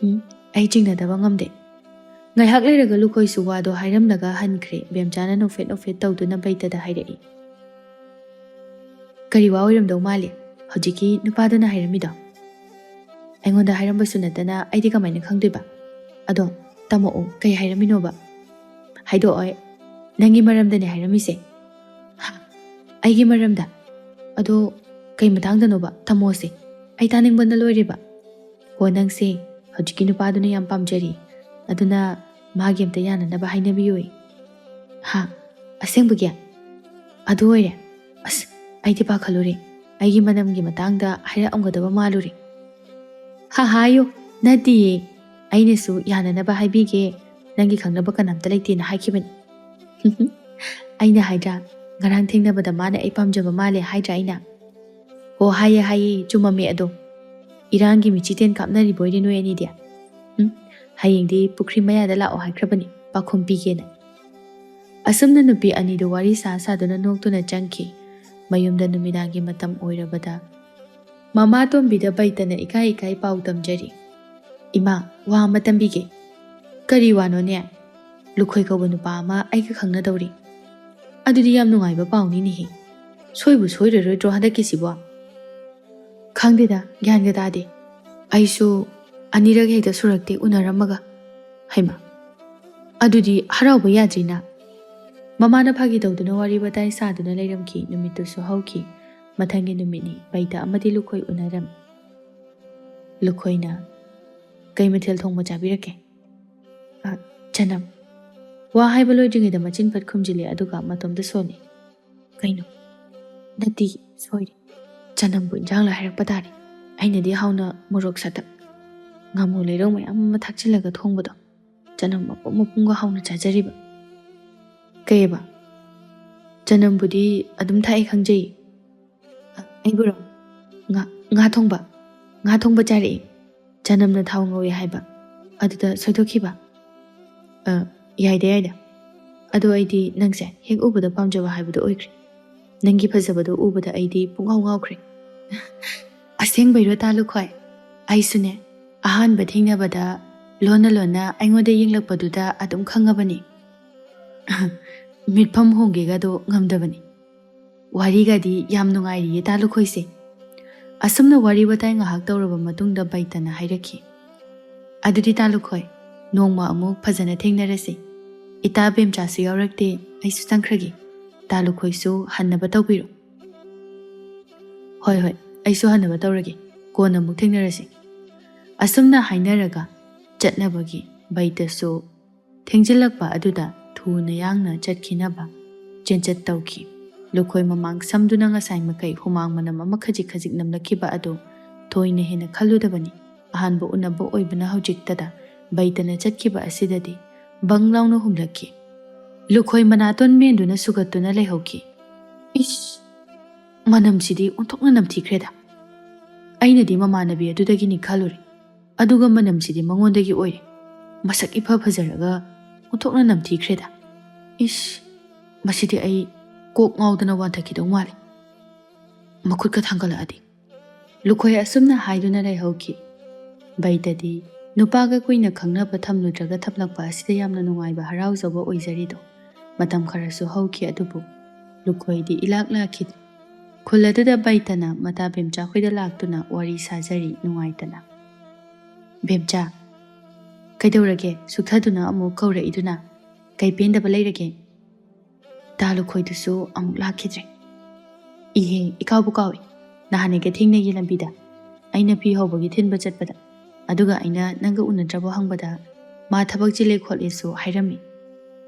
ꯑꯩ ꯆꯤꯡꯅꯗꯕ ꯉꯝꯗꯦ. ꯉꯥꯏꯍꯥꯛ ꯂꯩꯔꯒ ꯂꯨꯈꯣꯏꯁꯨ ꯋꯥꯗꯣ ꯍꯥꯏꯔꯝꯂꯒ ꯍꯟꯈ꯭ꯔꯦ. ꯕꯦꯝꯆꯥꯅ ꯅꯣꯛꯐꯦꯠ ꯅꯣꯛꯐꯦꯠ ꯇꯧꯗꯨꯅ ꯕꯩꯇꯗ ꯍꯥꯏꯔꯛꯏ. ꯀꯔꯤ ꯋꯥ ꯑꯣꯏꯔꯝꯗꯧ ꯃꯥꯜꯂꯤ ꯍꯧꯖꯤꯛꯀꯤ ꯅꯨꯄꯥꯗꯨꯅ ꯍꯥꯏꯔꯝꯃꯤꯗꯣ? ꯑꯩꯉꯣꯟꯗ ꯍꯥꯏꯔꯝꯕꯁꯨ ꯅꯠꯇꯅ ꯑꯩꯗꯤ ꯀꯃꯥꯏꯅ ꯈꯪꯗꯣꯏꯕ? ꯑꯗꯣ ꯇꯝꯃꯛꯑꯣ, ꯀꯩ ꯍꯥꯏꯔꯝꯃꯤꯅꯣꯕ? ꯍꯥꯏꯗꯣꯛꯑꯣꯏ. ꯅꯪꯒꯤ ꯃꯔꯝꯗꯅꯦ ꯍꯥꯏꯔꯝꯃꯤꯁꯦ. ꯑꯩꯒꯤ ꯃꯔꯝꯗ? ꯑꯗꯣ ꯀꯩ ꯃꯇꯥꯡꯗꯅꯣꯕ? ꯇꯝꯃꯣꯁꯦ, ꯑꯩ ꯇꯥꯅꯤꯡꯕꯅ ꯂꯣꯏꯔꯦꯕ. ꯍꯣ, ꯅꯪꯁꯦ ꯍꯧꯖꯤꯛꯀꯤ ꯅꯨꯄꯥꯗꯨꯅ ꯌꯥꯝ ꯄꯥꯝꯖꯔꯤ. ꯑꯗꯨꯅ ꯃꯥꯒꯤ ꯑꯝꯇ ꯌꯥꯅꯅꯕ ꯍꯥꯏꯅꯕꯤꯌꯨ. ꯑꯁꯦꯡꯕꯒꯤ? ꯑꯗꯨ ꯑꯣꯏꯔꯦ. ꯑꯁ, ꯑꯩꯗꯤ ꯄꯥꯈꯠꯂꯨꯔꯦ. ꯑꯩꯒꯤ ꯃꯅꯝꯒꯤ ꯃꯇꯥꯡꯗ ꯍꯥꯏꯔꯛꯑꯝꯒꯗꯕ ꯃꯥꯜꯂꯨꯔꯦ. ꯍꯥꯏꯌꯣ. ꯅꯠꯇꯤꯌꯦ, ꯑꯩꯅꯁꯨ ꯌꯥꯅꯅꯕ ꯍꯥꯏꯕꯤꯒꯦ. ꯅꯪꯒꯤ ꯈꯪꯅꯕ ꯀꯅꯥꯝꯇ ꯂꯩꯇꯦꯅ ꯍꯥꯏꯈꯤꯕꯅꯤ. ꯑꯩꯅ ꯍꯥꯏꯗ꯭ꯔꯥ, ꯉꯔꯥꯡ ꯊꯦꯡꯅꯕꯗ ꯃꯥꯅ ꯑꯩ ꯄꯥꯝꯖꯕ ꯃꯥꯜꯂꯦ ꯍꯥꯏꯗ꯭ꯔꯥ ꯑꯩꯅ? ꯑꯣ, ꯍꯥꯏꯌꯦ, ꯆꯨꯝꯃꯝꯃꯦ. ꯑꯗꯣ ꯏꯔꯥꯡꯒꯤ ꯃꯤꯆꯤꯇꯦꯟ ꯀꯥꯞꯅꯔꯤꯕꯣꯏꯔꯦ ꯅꯣꯏ ꯑꯅꯤꯗꯤ. ꯍꯌꯦꯡꯗꯤ ꯄꯨꯈ꯭ꯔꯤ ꯃꯌꯥꯗ ꯂꯥꯛꯑꯣ ꯍꯥꯏꯈ꯭ꯔꯕꯅꯤ, ꯄꯥꯈꯨꯝ ꯄꯤꯒꯦꯅ. ꯑꯁꯨꯝꯅ ꯅꯨꯄꯤ ꯑꯅꯤꯗꯨ ꯋꯥꯔꯤ ꯁꯥꯗꯨꯅ ꯅꯣꯛꯇꯨꯅ ꯆꯪꯈꯤ ꯃꯌꯨꯝꯗ. ꯅꯨꯃꯤꯗꯥꯡꯒꯤ ꯃꯇꯝ ꯑꯣꯏꯔꯕꯗ Mama Tombida Baitana Ikai Ikai Pau Tamjari. Ima, wa ama tambige. Kari wano ne? Lukhoi kauba nupa ama aika khangna dawri. Adudi yam nungaiba pauni nihi. Soibu soiraroi handaki sibwa. Khangdeda gyanga tade. Aisu anirag hekta surakte unaramaga. Haima. Adudi harauba yadrina. Mamana phagi tawduna wari batai saduna leiramki numittu su hauki. Mathangi numini baita amadi lukhoi unaram. Lukhoina kai mathel thongma chabirake. Chanam. Wa haiba loidringida machin pat khumjili aduga matomda soni. Kaino. Nati soiri. Chanam bu injang la hairak patari. Aina di hauna morok satak. Ngamu leirong may amma thakchilaga thongbado. Chanam mapunga hauna chajariba. Kayaba. Chanam budi adum thai khangjai. Ay buro. Nga thongba chari. Chanam na thau ngawi haiba. Aduda soitokhiba. Yaida. Ado aidi nangse hek ubada pamjaba haibado oikri. Nangi phajabado ubada aidi punghau ngawkri. Aseng bayro talu khoi. Aisune ahan bathingna bada lona aingoda yinglakpaduda adum khangabani. Mitpham honge gado ngamdabani. Wari gadi yam nungairi talu khoise. Asumna wari batai ngahak tawraba matungda baitana hairaki. Adudi talu khoi. Nongma amuk phajana thengnarase. Ita bemcha su yaurakte aisu tangkhragi. Talu khoisu hannaba tawbiro. Hoi. Aisu hannaba tawragi. Kona muk thengnarase. Asumna hainaraga chatnabagi baitasu thengjilakpa aduda thuna yangna chatkhinaba chenchat tawki. Lukhoi mamang samduna ngasai makai humang manam ama khajik namlakiba ado toina hena khalludabani. Ahanba unaba oibana haujiktada baitana chatkiba asidadi banglauna humlaki. Lukhoi manaton menduna sugatuna lehoki. Ish manam sidi untokna namthikhreda. Ainadi mamanabi adudagini khaluri. Aduga manam sidi mangondagi oire. Masak ipa phajaraga untokna namthikhreda. Ish masidi ai kok ngaudana wanthakidong mali. Makutka thangala adi. Lukhoi asumna haiduna lehoki. Baitadi nupaga kuina khangnaba thamludraga thaplakpa asida yamna nungaiba harauzaba oizarido. Matam kharasu hauki adubu. Lukhoidi ilak lakhid. Khuladuda baitana mata bemcha khoida laktuna wari sajari nungaitana. Bemcha. Kaidawrage sukhaduna amu kaura iduna. Kai pendaba leirage. Talu khoidusu amuk lakhidre. Ihe ikaubu kawi. Nahanega thingna yelambida. Aina pi hobagi thinba chatpada. Aduga aina nanga unadrabo hangbada ma thabak chile kholesu hairami.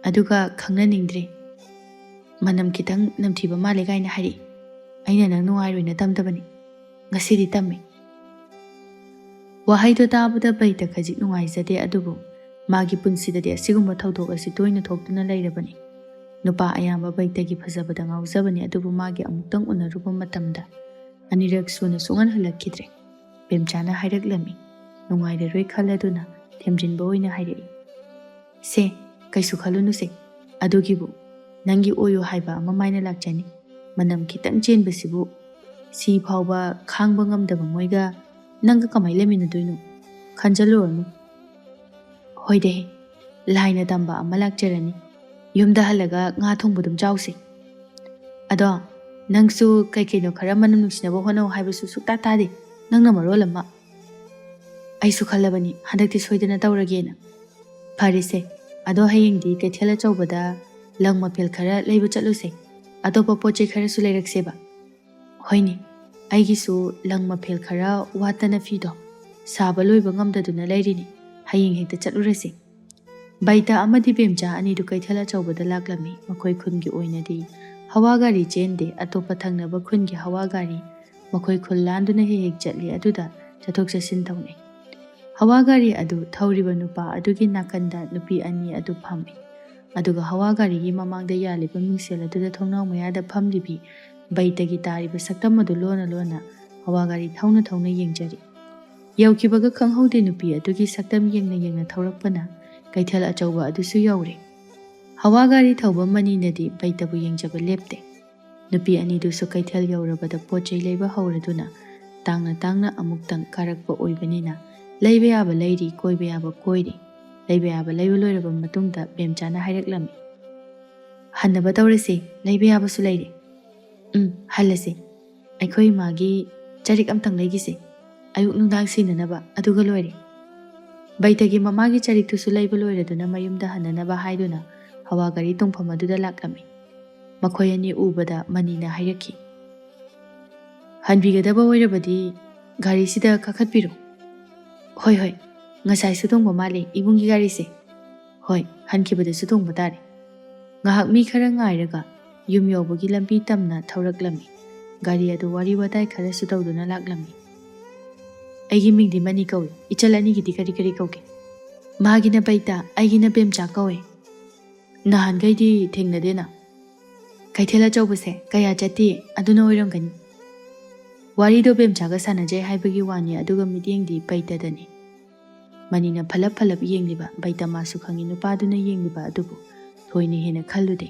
Aduga khangna ningdre. Manam kitang namthiba male gaina hari. Aina nang nungairoi tamdabani. Ngasidi tammi. Wahaido tabada baita khajik nungaizade adubu magi punsidade asigumba thawdok asi toina thoktuna leirabani. Nupa ayamba baitagi phajabada ngauzabani adubu magi amuktang unaruba matamda anirak suna sungan halakkidre. Bemchana hairaklami. Nungairaroi khaladuna themjinba oina hairai. Se kaisu khalunu se adugibu nangi oyo haiba ama maina lakchani. Manam kitang chenbasibu si phawba khangba ngamdaba moiga nanga kamai leminadoinu khanjaluronu. Hoide laina tamba ama lakcharani. Yumda halaga nga thongbudum chawse. Ado nangsu kaino khara manam nungsinaba honau haibasu sukta tade nangna marol ama. Aisu khalabani handakti soidana tawragena. Pharise ado hayengdi kaithela chawbada langma phel khara leiba chatluse. Atopa poche khara su leirakseba. Hoini aigisu langma phel khara watana fido saba loiba ngamdaduna leirini hayeng hekta chatlurase. Baita amadi bemcha ani du kaithela chawbada laklami makhoi khungi oinadi hawa gari chende atopa thangnaba khungi hawa gari makhoi khullanduna hek chatli aduda chathok chasin tawne. Hawa gari adu thawriba nupa adugi nakanda nupi ani adu phammi. Aduga hawa gari gi mamangda yaliba mingsel aduda thongnau mayada phamlibi baitagi tariba saktam adu lona hawa gari thawna yengjari. Yaukibaga khanghaude nupi adugi saktam yengna thawrakpana kaithal achauba adusu yaure. Hawa gari thawba mani nadi baitabu yengjaba lepte. Nupi ani dusu kaithal yaurabada pochai leiba hauraduna ꯇꯥꯡꯅ ꯇꯥꯡꯅ ꯑꯃꯨꯛꯇꯪ ꯀꯥꯔꯛꯄ ꯑꯣꯏꯕꯅꯤꯅ ꯂꯩꯕ ꯌꯥꯕ ꯂꯩꯔꯤ, ꯀꯣꯏꯕ ꯌꯥꯕ ꯀꯣꯏꯔꯤ. ꯂꯩꯕ ꯌꯥꯕ ꯂꯩꯕ ꯂꯣꯏꯔꯕ ꯃꯇꯨꯡꯗ ꯕꯦꯝꯆꯥꯅ ꯍꯥꯏꯔꯛꯂꯝꯃꯤ. ꯍꯟꯅꯕ ꯇꯧꯔꯁꯤ, ꯂꯩꯕ ꯌꯥꯕꯁꯨ ꯂꯩꯔꯤ. ꯍꯜꯂꯁꯤ. ꯑꯩꯈꯣꯏ ꯏꯃꯥꯒꯤ ꯆꯔꯤꯛ ꯑꯝꯇꯪ ꯂꯩꯒꯤꯁꯤ. ꯑꯌꯨꯛ ꯅꯨꯡꯗꯥꯡ ꯁꯤꯟꯅꯅꯕ, ꯑꯗꯨꯒ ꯂꯣꯏꯔꯦ. ꯕꯩꯇꯒꯤ ꯃꯃꯥꯒꯤ ꯆꯔꯤꯛꯇꯨꯁꯨ ꯂꯩꯕ ꯂꯣꯏꯔꯗꯨꯅ ꯃꯌꯨꯝꯗ ꯍꯟꯅꯅꯕ ꯍꯥꯏꯗꯨꯅ ꯍꯋꯥ ꯒꯥꯔꯤ ꯇꯣꯡꯐꯝ ꯑꯗꯨꯗ ꯂꯥꯛꯂꯝꯃꯤ. ꯃꯈꯣꯏ ꯑꯅꯤ ꯎꯕꯗ ꯃꯅꯤꯅ ꯍꯥꯏꯔꯛꯈꯤ. ꯍꯟꯕꯤꯒꯗꯕ ꯑꯣꯏꯔꯕꯗꯤ ꯒꯥꯔꯤꯁꯤꯗ ꯀꯥꯈꯠꯄꯤꯔꯣ. ꯍꯣꯏ ꯍꯣꯏ, ꯉꯁꯥꯏꯁꯨ ꯇꯣꯡꯕ ꯃꯥꯜꯂꯤ ꯏꯕꯨꯡꯒꯤ ꯒꯥꯔꯤꯁꯦ. ꯍꯣꯏ, ꯍꯟꯈꯤꯕꯗꯁꯨ ꯇꯣꯡꯕ ꯇꯥꯔꯦ. ꯉꯥꯏꯍꯥꯛ ꯃꯤ ꯈꯔ ꯉꯥꯏꯔꯒ ꯌꯨꯝ ꯌꯧꯕꯒꯤ ꯂꯝꯕꯤ ꯇꯝꯅ ꯊꯧꯔꯛꯂꯝꯃꯤ. ꯒꯥꯔꯤ ꯑꯗꯨ ꯋꯥꯔꯤ ꯋꯥꯇꯥꯏ ꯈꯔꯁꯨ ꯇꯧꯗꯨꯅ ꯂꯥꯛꯂꯝꯃꯤ. ꯑꯩꯒꯤ ꯃꯤꯡꯗꯤ ꯃꯅꯤ ꯀꯧꯏ. ꯏꯆꯜ ꯑꯅꯤꯒꯤꯗꯤ ꯀꯔꯤ ꯀꯔꯤ ꯀꯧꯒꯦ? ꯃꯥꯒꯤꯅ ꯕꯩꯇ, ꯑꯩꯒꯤꯅ ꯕꯦꯝꯆꯥ ꯀꯧꯏ. ꯅꯍꯥꯟꯈꯩꯗꯤ ꯊꯦꯡꯅꯗꯦꯅ. ꯀꯩꯊꯦꯜ ꯑꯆꯧꯕꯁꯦ ꯀꯌꯥ ꯆꯠꯇꯤꯌꯦ, ꯑꯗꯨꯅ ꯑꯣꯏꯔꯝꯒꯅꯤ. ꯋꯥꯔꯤꯗꯣ ꯕꯦꯝꯆꯥꯒ ꯁꯥꯟꯅꯖꯩ ꯍꯥꯏꯕꯒꯤ ꯋꯥꯅꯤ, ꯑꯗꯨꯒ ꯃꯤꯠꯌꯦꯡꯗꯤ ꯕꯩꯇꯗꯅꯤ. ꯃꯅꯤꯅ ꯐꯂꯞ ꯐꯂꯞ ꯌꯦꯡꯂꯤꯕ ꯕꯩꯇ ꯃꯥꯁꯨ ꯈꯪꯏ ꯅꯨꯄꯥꯗꯨꯅ ꯌꯦꯡꯂꯤꯕ ꯑꯗꯨꯕꯨ ꯊꯣꯏꯅ ꯍꯦꯟꯅ ꯈꯜꯂꯨꯗꯦ.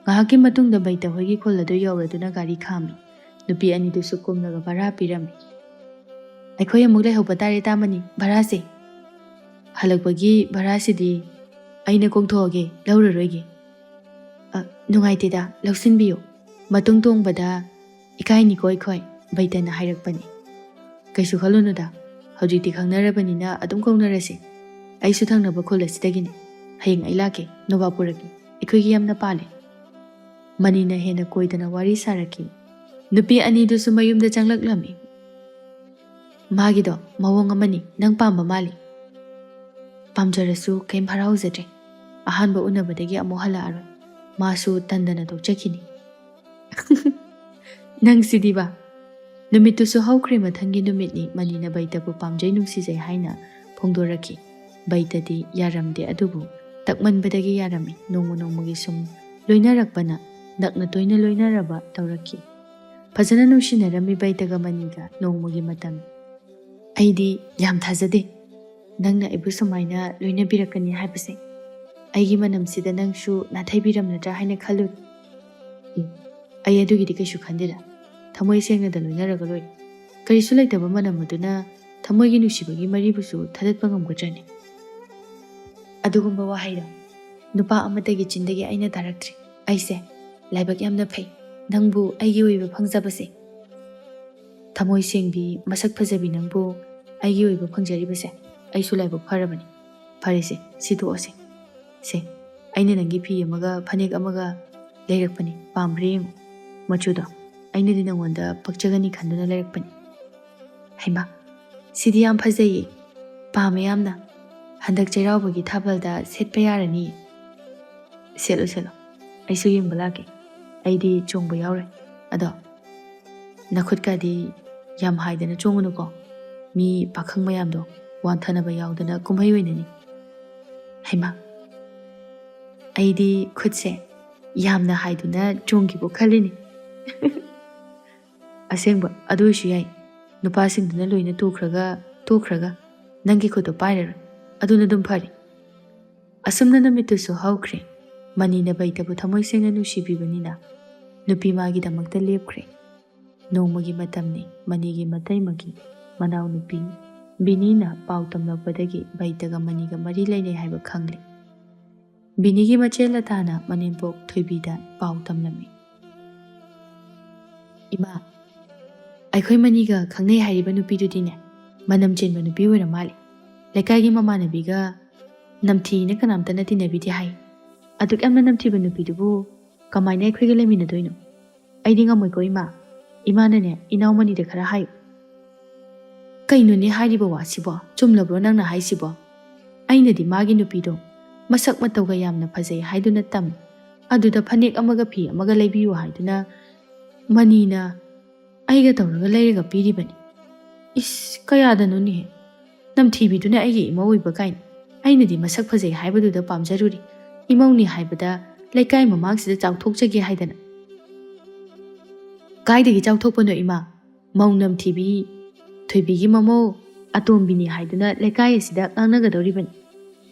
ꯉꯥꯏꯍꯥꯛꯀꯤ ꯃꯇꯨꯡꯗ ꯕꯩꯇ ꯍꯣꯏꯒꯤ ꯈꯨꯜ ꯑꯗꯨ ꯌꯧꯔꯗꯨꯅ ꯒꯥꯔꯤ ꯈꯥꯝꯃꯤ. ꯅꯨꯄꯤ ꯑꯅꯤꯗꯨꯁꯨ ꯀꯨꯝꯂꯒ ꯚꯔꯥ ꯄꯤꯔꯝꯃꯤ. ꯑꯩꯈꯣꯏ ꯑꯃꯨꯛ ꯂꯩꯍꯧꯕ ꯇꯥꯔꯦ ꯇꯥꯃꯅꯤ, ꯚꯔꯥꯁꯦ. ꯍꯜꯂꯛꯄꯒꯤ ꯚꯔꯥꯁꯤꯗꯤ ꯑꯩꯅ ꯀꯣꯡꯊꯣꯛꯑꯒꯦ, ꯂꯧꯔꯔꯣꯏꯒꯦ. ꯅꯨꯡꯉꯥꯏꯇꯦꯗ, ꯂꯧꯁꯤꯟꯕꯤꯌꯨ. ꯃꯇꯨꯡ ꯇꯣꯡꯕꯗ ꯏꯀꯥꯏꯅꯤꯀꯣ ꯑꯩꯈꯣꯏ, ꯕꯩꯇꯅ ꯍꯥꯏꯔꯛꯄꯅꯤ. ꯀꯩꯁꯨ ꯈꯜꯂꯨꯅꯨꯗ, ꯍꯧꯖꯤꯛꯇꯤ ꯈꯪꯅꯔꯕꯅꯤꯅ ꯑꯗꯨꯝ ꯀꯧꯅꯔꯁꯤ. ꯑꯩꯁꯨ ꯊꯪꯅꯕ ꯈꯨꯜ ꯑꯁꯤꯗꯒꯤꯅꯤ. ꯍꯌꯦꯡ ꯑꯩ ꯂꯥꯛꯀꯦ, ꯅꯣꯕꯥꯞ ꯄꯨꯔꯛꯀꯦ. ꯑꯩꯈꯣꯏꯒꯤ ꯌꯥꯝꯅ ꯄꯥꯜꯂꯦ. ꯃꯅꯤꯅ ꯍꯦꯟꯅ ꯀꯣꯏꯗꯅ ꯋꯥꯔꯤ ꯁꯥꯔꯛꯈꯤ. ꯅꯨꯄꯤ ꯑꯅꯤꯗꯨꯁꯨ ꯃꯌꯨꯝꯗ ꯆꯪꯂꯛꯂꯝꯃꯤ. ꯃꯥꯒꯤꯗꯣ ꯃꯑꯣꯡ ꯑꯃꯅꯤ, ꯅꯪ ꯄꯥꯝꯕ ꯃꯥꯜꯂꯤ. ꯄꯥꯝꯖꯔꯁꯨ ꯀꯩꯝ ꯍꯔꯥꯎꯖꯗ꯭ꯔꯦ. ꯑꯍꯥꯟꯕ ꯎꯅꯕꯗꯒꯤ ꯑꯃꯨꯛ ꯍꯜꯂꯛꯑꯔꯣꯏ. ꯃꯥꯁꯨ ꯇꯟꯗꯅ ꯇꯣꯛꯆꯈꯤꯅꯤ. ꯅꯪꯁꯤꯗꯤꯕ. ꯅꯨꯃꯤꯠꯇꯨꯁꯨ ꯍꯧꯈ꯭ꯔꯦ. ꯃꯊꯪꯒꯤ ꯅꯨꯃꯤꯠꯅꯤ. ꯃꯅꯤꯅ ꯕꯩꯇꯕꯨ ꯄꯥꯝꯖꯩ ꯅꯨꯡꯁꯤꯖꯩ ꯍꯥꯏꯅ ꯐꯣꯡꯗꯣꯔꯛꯈꯤ. ꯕꯩꯇꯗꯤ ꯌꯥꯔꯝꯗꯦ, ꯑꯗꯨꯕꯨ ꯇꯛꯃꯟꯕꯗꯒꯤ ꯌꯥꯔꯝꯃꯤ. ꯅꯣꯡꯃ ꯅꯣꯡꯃꯒꯤ ꯁꯨꯝ ꯂꯣꯏꯅꯔꯛꯄꯅ ꯅꯛꯅ ꯇꯣꯏꯅ ꯂꯣꯏꯅꯔꯕ ꯇꯧꯔꯛꯈꯤ. ꯐꯖꯅ ꯅꯨꯡꯁꯤꯅꯔꯝꯃꯤ ꯕꯩꯇꯒ ꯃꯅꯤꯒ ꯅꯣꯡꯃꯒꯤ ꯃꯇꯝ. ꯑꯩꯗꯤ ꯌꯥꯝ ꯊꯥꯖꯗꯦ ꯅꯪꯅ ꯑꯩꯕꯨ ꯁꯨꯃꯥꯏꯅ ꯂꯣꯏꯅꯕꯤꯔꯛꯀꯅꯤ ꯍꯥꯏꯕꯁꯦ. ꯑꯩꯒꯤ ꯃꯅꯝꯁꯤꯗ ꯅꯪꯁꯨ ꯅꯥꯊꯩꯕꯤꯔꯝꯂꯗ꯭ꯔꯥ ꯍꯥꯏꯅ ꯈꯜꯂꯨꯔꯦ. ꯑꯩ ꯑꯗꯨꯒꯤꯗꯤ ꯀꯩꯁꯨ ꯈꯟꯗꯦꯗ. ꯊꯃꯣꯏ ꯁꯦꯡꯅꯗ ꯂꯣꯏꯅꯔꯒ ꯂꯣꯏꯔꯦ. ꯀꯔꯤꯁꯨ ꯂꯩꯇꯕ ꯃꯅꯝ ꯑꯗꯨꯅ ꯊꯃꯣꯏꯒꯤ ꯅꯨꯡꯁꯤꯕꯒꯤ ꯃꯔꯤꯕꯨꯁꯨ ꯊꯗꯠꯄ ꯉꯝꯒꯗ꯭ꯔꯅꯤ? ꯑꯗꯨꯒꯨꯝꯕ ꯋꯥꯍꯩꯗꯣ ꯅꯨꯄꯥ ꯑꯃꯠꯇꯒꯤ ꯆꯤꯟꯗꯒꯤ ꯑꯩꯅ ꯇꯥꯔꯛꯇ꯭ꯔꯤ. ꯑꯩꯁꯦ ꯂꯥꯏꯕꯛ ꯌꯥꯝꯅ ꯐꯩ, ꯅꯪꯕꯨ ꯑꯩꯒꯤ ꯑꯣꯏꯕ ꯐꯪꯖꯕꯁꯦ. ꯊꯃꯣꯏ ꯁꯦꯡꯕꯤ, ꯃꯁꯛ ꯐꯖꯕꯤ ꯅꯪꯕꯨ ꯑꯩꯒꯤ ꯑꯣꯏꯕ ꯐꯪꯖꯔꯤꯕꯁꯦ. ꯑꯩꯁꯨ ꯂꯥꯏꯕꯛ ꯐꯔꯕꯅꯤ. ꯐꯔꯦꯁꯦ, ꯁꯤꯗꯣꯛꯑꯁꯦ. ꯁꯦ, ꯑꯩꯅ ꯅꯪꯒꯤ ꯐꯤ ꯑꯃꯒ ꯐꯅꯦꯛ ꯑꯃꯒ ꯂꯩꯔꯛꯄꯅꯤ. ꯄꯥꯝꯕ꯭ꯔꯥ ꯌꯦꯡꯉꯨ. ꯃꯆꯨꯗꯣ ꯑꯩꯅꯗꯤ ꯅꯪꯉꯣꯟꯗ ꯄꯛꯆꯒꯅꯤ ꯈꯟꯗꯨꯅ ꯂꯩꯔꯛꯄꯅꯤ. ꯍꯩꯃꯥ, ꯁꯤꯗꯤ ꯌꯥꯝ ꯐꯖꯩꯌꯦ. ꯄꯥꯝꯃꯦ ꯌꯥꯝꯅ. ꯍꯟꯗꯛ ꯆꯩꯔꯥꯎꯕꯒꯤ ꯊꯥꯕꯜꯗ ꯁꯦꯠꯄ ꯌꯥꯔꯅꯤꯌꯦ. ꯁꯦꯠꯂꯣ ꯁꯦꯠꯂꯣ, ꯑꯩꯁꯨ ꯌꯦꯡꯕ ꯂꯥꯛꯀꯦ. ꯑꯩꯗꯤ ꯆꯣꯡꯕ ꯌꯥꯎꯔꯣꯏ. ꯑꯗꯣ ꯅꯈꯨꯠꯀꯗꯤ ꯌꯥꯝ ꯍꯥꯏꯗꯅ ꯆꯣꯡꯉꯨꯅꯨꯀꯣ. ꯃꯤ ꯄꯥꯈꯪ ꯃꯌꯥꯝꯗꯣ ꯋꯥꯟꯊꯅꯕ ꯌꯥꯎꯗꯅ ꯀꯨꯝꯍꯩ ꯑꯣꯏꯅꯅꯤ. ꯍꯩꯃꯥ, ꯑꯩꯗꯤ ꯈꯨꯠꯁꯦ ꯌꯥꯝꯅ ꯍꯥꯏꯗꯨꯅ ꯆꯣꯡꯈꯤꯕꯣ ꯈꯜꯂꯤꯅꯤ. ꯑꯁꯦꯡꯕ, ꯑꯗꯨ ꯑꯣꯏꯁꯨ ꯌꯥꯏ. ꯅꯨꯄꯥꯁꯤꯡꯗꯨꯅ ꯂꯣꯏꯅ ꯇꯣꯛꯈ꯭ꯔꯒ ꯅꯪꯒꯤ ꯈꯨꯠꯇꯣ ꯄꯥꯏꯔꯔꯣꯏ. ꯑꯗꯨꯅ ꯑꯗꯨꯝ ꯐꯔꯦ. ꯑꯁꯨꯝꯅ ꯅꯨꯃꯤꯠꯇꯨꯁꯨ ꯍꯧꯈ꯭ꯔꯦ. ꯃꯅꯤꯅ ꯕꯩꯇꯕꯨ ꯊꯃꯣꯏ ꯁꯦꯡꯅ ꯅꯨꯡꯁꯤꯕꯤꯕꯅꯤꯅ ꯅꯨꯄꯤ ꯃꯥꯒꯤꯗꯃꯛꯇ ꯂꯦꯞꯈ꯭ꯔꯦ. ꯅꯣꯡꯃꯒꯤ ꯃꯇꯝꯅꯤ. ꯃꯅꯤꯒꯤ ꯃꯇꯩꯃꯒꯤ ꯃꯅꯥꯎꯅꯨꯄꯤ ꯕꯤꯅꯤꯅ ꯄꯥꯎ ꯇꯝꯂꯛꯄꯗꯒꯤ ꯕꯩꯇꯒ ꯃꯅꯤꯒ ꯃꯔꯤ ꯂꯩꯅꯩ ꯍꯥꯏꯕ ꯈꯪꯂꯦ. ꯕꯤꯅꯤꯒꯤ ꯃꯆꯦ ꯂꯇꯥꯅ ꯃꯅꯦꯝꯄꯣꯛ ꯊꯣꯏꯕꯤꯗ ꯄꯥꯎ ꯇꯝꯂꯝꯃꯤ. ꯏꯃꯥ, ꯑꯩꯈꯣꯏ ꯃꯅꯤꯒ ꯈꯪꯅꯩ ꯍꯥꯏꯔꯤꯕ ꯅꯨꯄꯤꯗꯨꯗꯤꯅꯦ ꯃꯅꯝ ꯆꯦꯟꯕ ꯅꯨꯄꯤ ꯑꯣꯏꯔ ꯃꯥꯜꯂꯦ. ꯂꯩꯀꯥꯏꯒꯤ ꯃꯃꯥꯟꯅꯕꯤꯒ ꯅꯝꯊꯤꯅ ꯀꯅꯥꯝꯇꯅ ꯇꯤꯟꯅꯕꯤꯗꯦ ꯍꯥꯏ. ꯑꯗꯨꯛ ꯌꯥꯝꯅ ꯅꯝꯊꯤꯕ ꯅꯨꯄꯤꯗꯨꯕꯨ ꯀꯃꯥꯏꯅ ꯑꯩꯈꯣꯏꯒ ꯂꯩꯃꯤꯟꯅꯗꯣꯏꯅꯣ? ꯑꯩꯗꯤ ꯉꯝꯃꯣꯏꯀꯣ ꯏꯃꯥ. ꯏꯃꯥꯅꯅꯦ ꯏꯅꯥꯎ ꯃꯅꯤꯗ ꯈꯔ ꯍꯥꯏꯌꯨ. ꯀꯩꯅꯣꯅꯦ ꯍꯥꯏꯔꯤꯕ ꯋꯥꯁꯤꯕꯣ? ꯆꯨꯝꯂꯕ꯭ꯔꯣ ꯅꯪꯅ ꯍꯥꯏꯁꯤꯕꯣ? ꯑꯩꯅꯗꯤ ꯃꯥꯒꯤ ꯅꯨꯄꯤꯗꯣ ꯃꯁꯛ ꯃꯇꯧꯒ ꯌꯥꯝꯅ ꯐꯖꯩ ꯍꯥꯏꯗꯨꯅ ꯇꯝꯃꯤ. ꯑꯗꯨꯗ ꯐꯅꯦꯛ ꯑꯃꯒ ꯐꯤ ꯑꯃꯒ ꯂꯩꯕꯤꯌꯨ ꯍꯥꯏꯗꯨꯅ ꯃꯅꯤꯅ ꯑꯩꯒ ꯇꯧꯔꯒ ꯂꯩꯔꯒ ꯄꯤꯔꯤꯕꯅꯤ. ꯏꯁ, ꯀꯌꯥꯗꯅꯣꯅꯦꯍꯦ. ꯅꯝꯊꯤꯕꯤꯗꯨꯅ ꯑꯩꯒꯤ ꯏꯃꯧ ꯑꯣꯏꯕ ꯀꯥꯏꯅ. ꯑꯩꯅꯗꯤ ꯃꯁꯛ ꯐꯖꯩ ꯍꯥꯏꯕꯗꯨꯗ ꯄꯥꯝꯖꯔꯨꯔꯤ. ꯏꯃꯧꯅꯤ ꯍꯥꯏꯕꯗ ꯂꯩꯀꯥꯏ ꯃꯃꯥꯡꯁꯤꯗ ꯆꯥꯎꯊꯣꯛꯆꯒꯦ ꯍꯥꯏꯗꯅ. ꯀꯥꯏꯗꯒꯤ ꯆꯥꯎꯊꯣꯛꯄꯅꯣ ꯏꯃꯥ? ꯃꯧ ꯅꯝꯊꯤꯕꯤ ꯊꯣꯏꯕꯤꯒꯤ ꯃꯃꯧ ꯑꯇꯣꯝꯕꯤꯅꯤ ꯍꯥꯏꯗꯨꯅ ꯂꯩꯀꯥꯏ ꯑꯁꯤꯗ ꯉꯥꯡꯅꯒꯗꯧꯔꯤꯕꯅꯤ.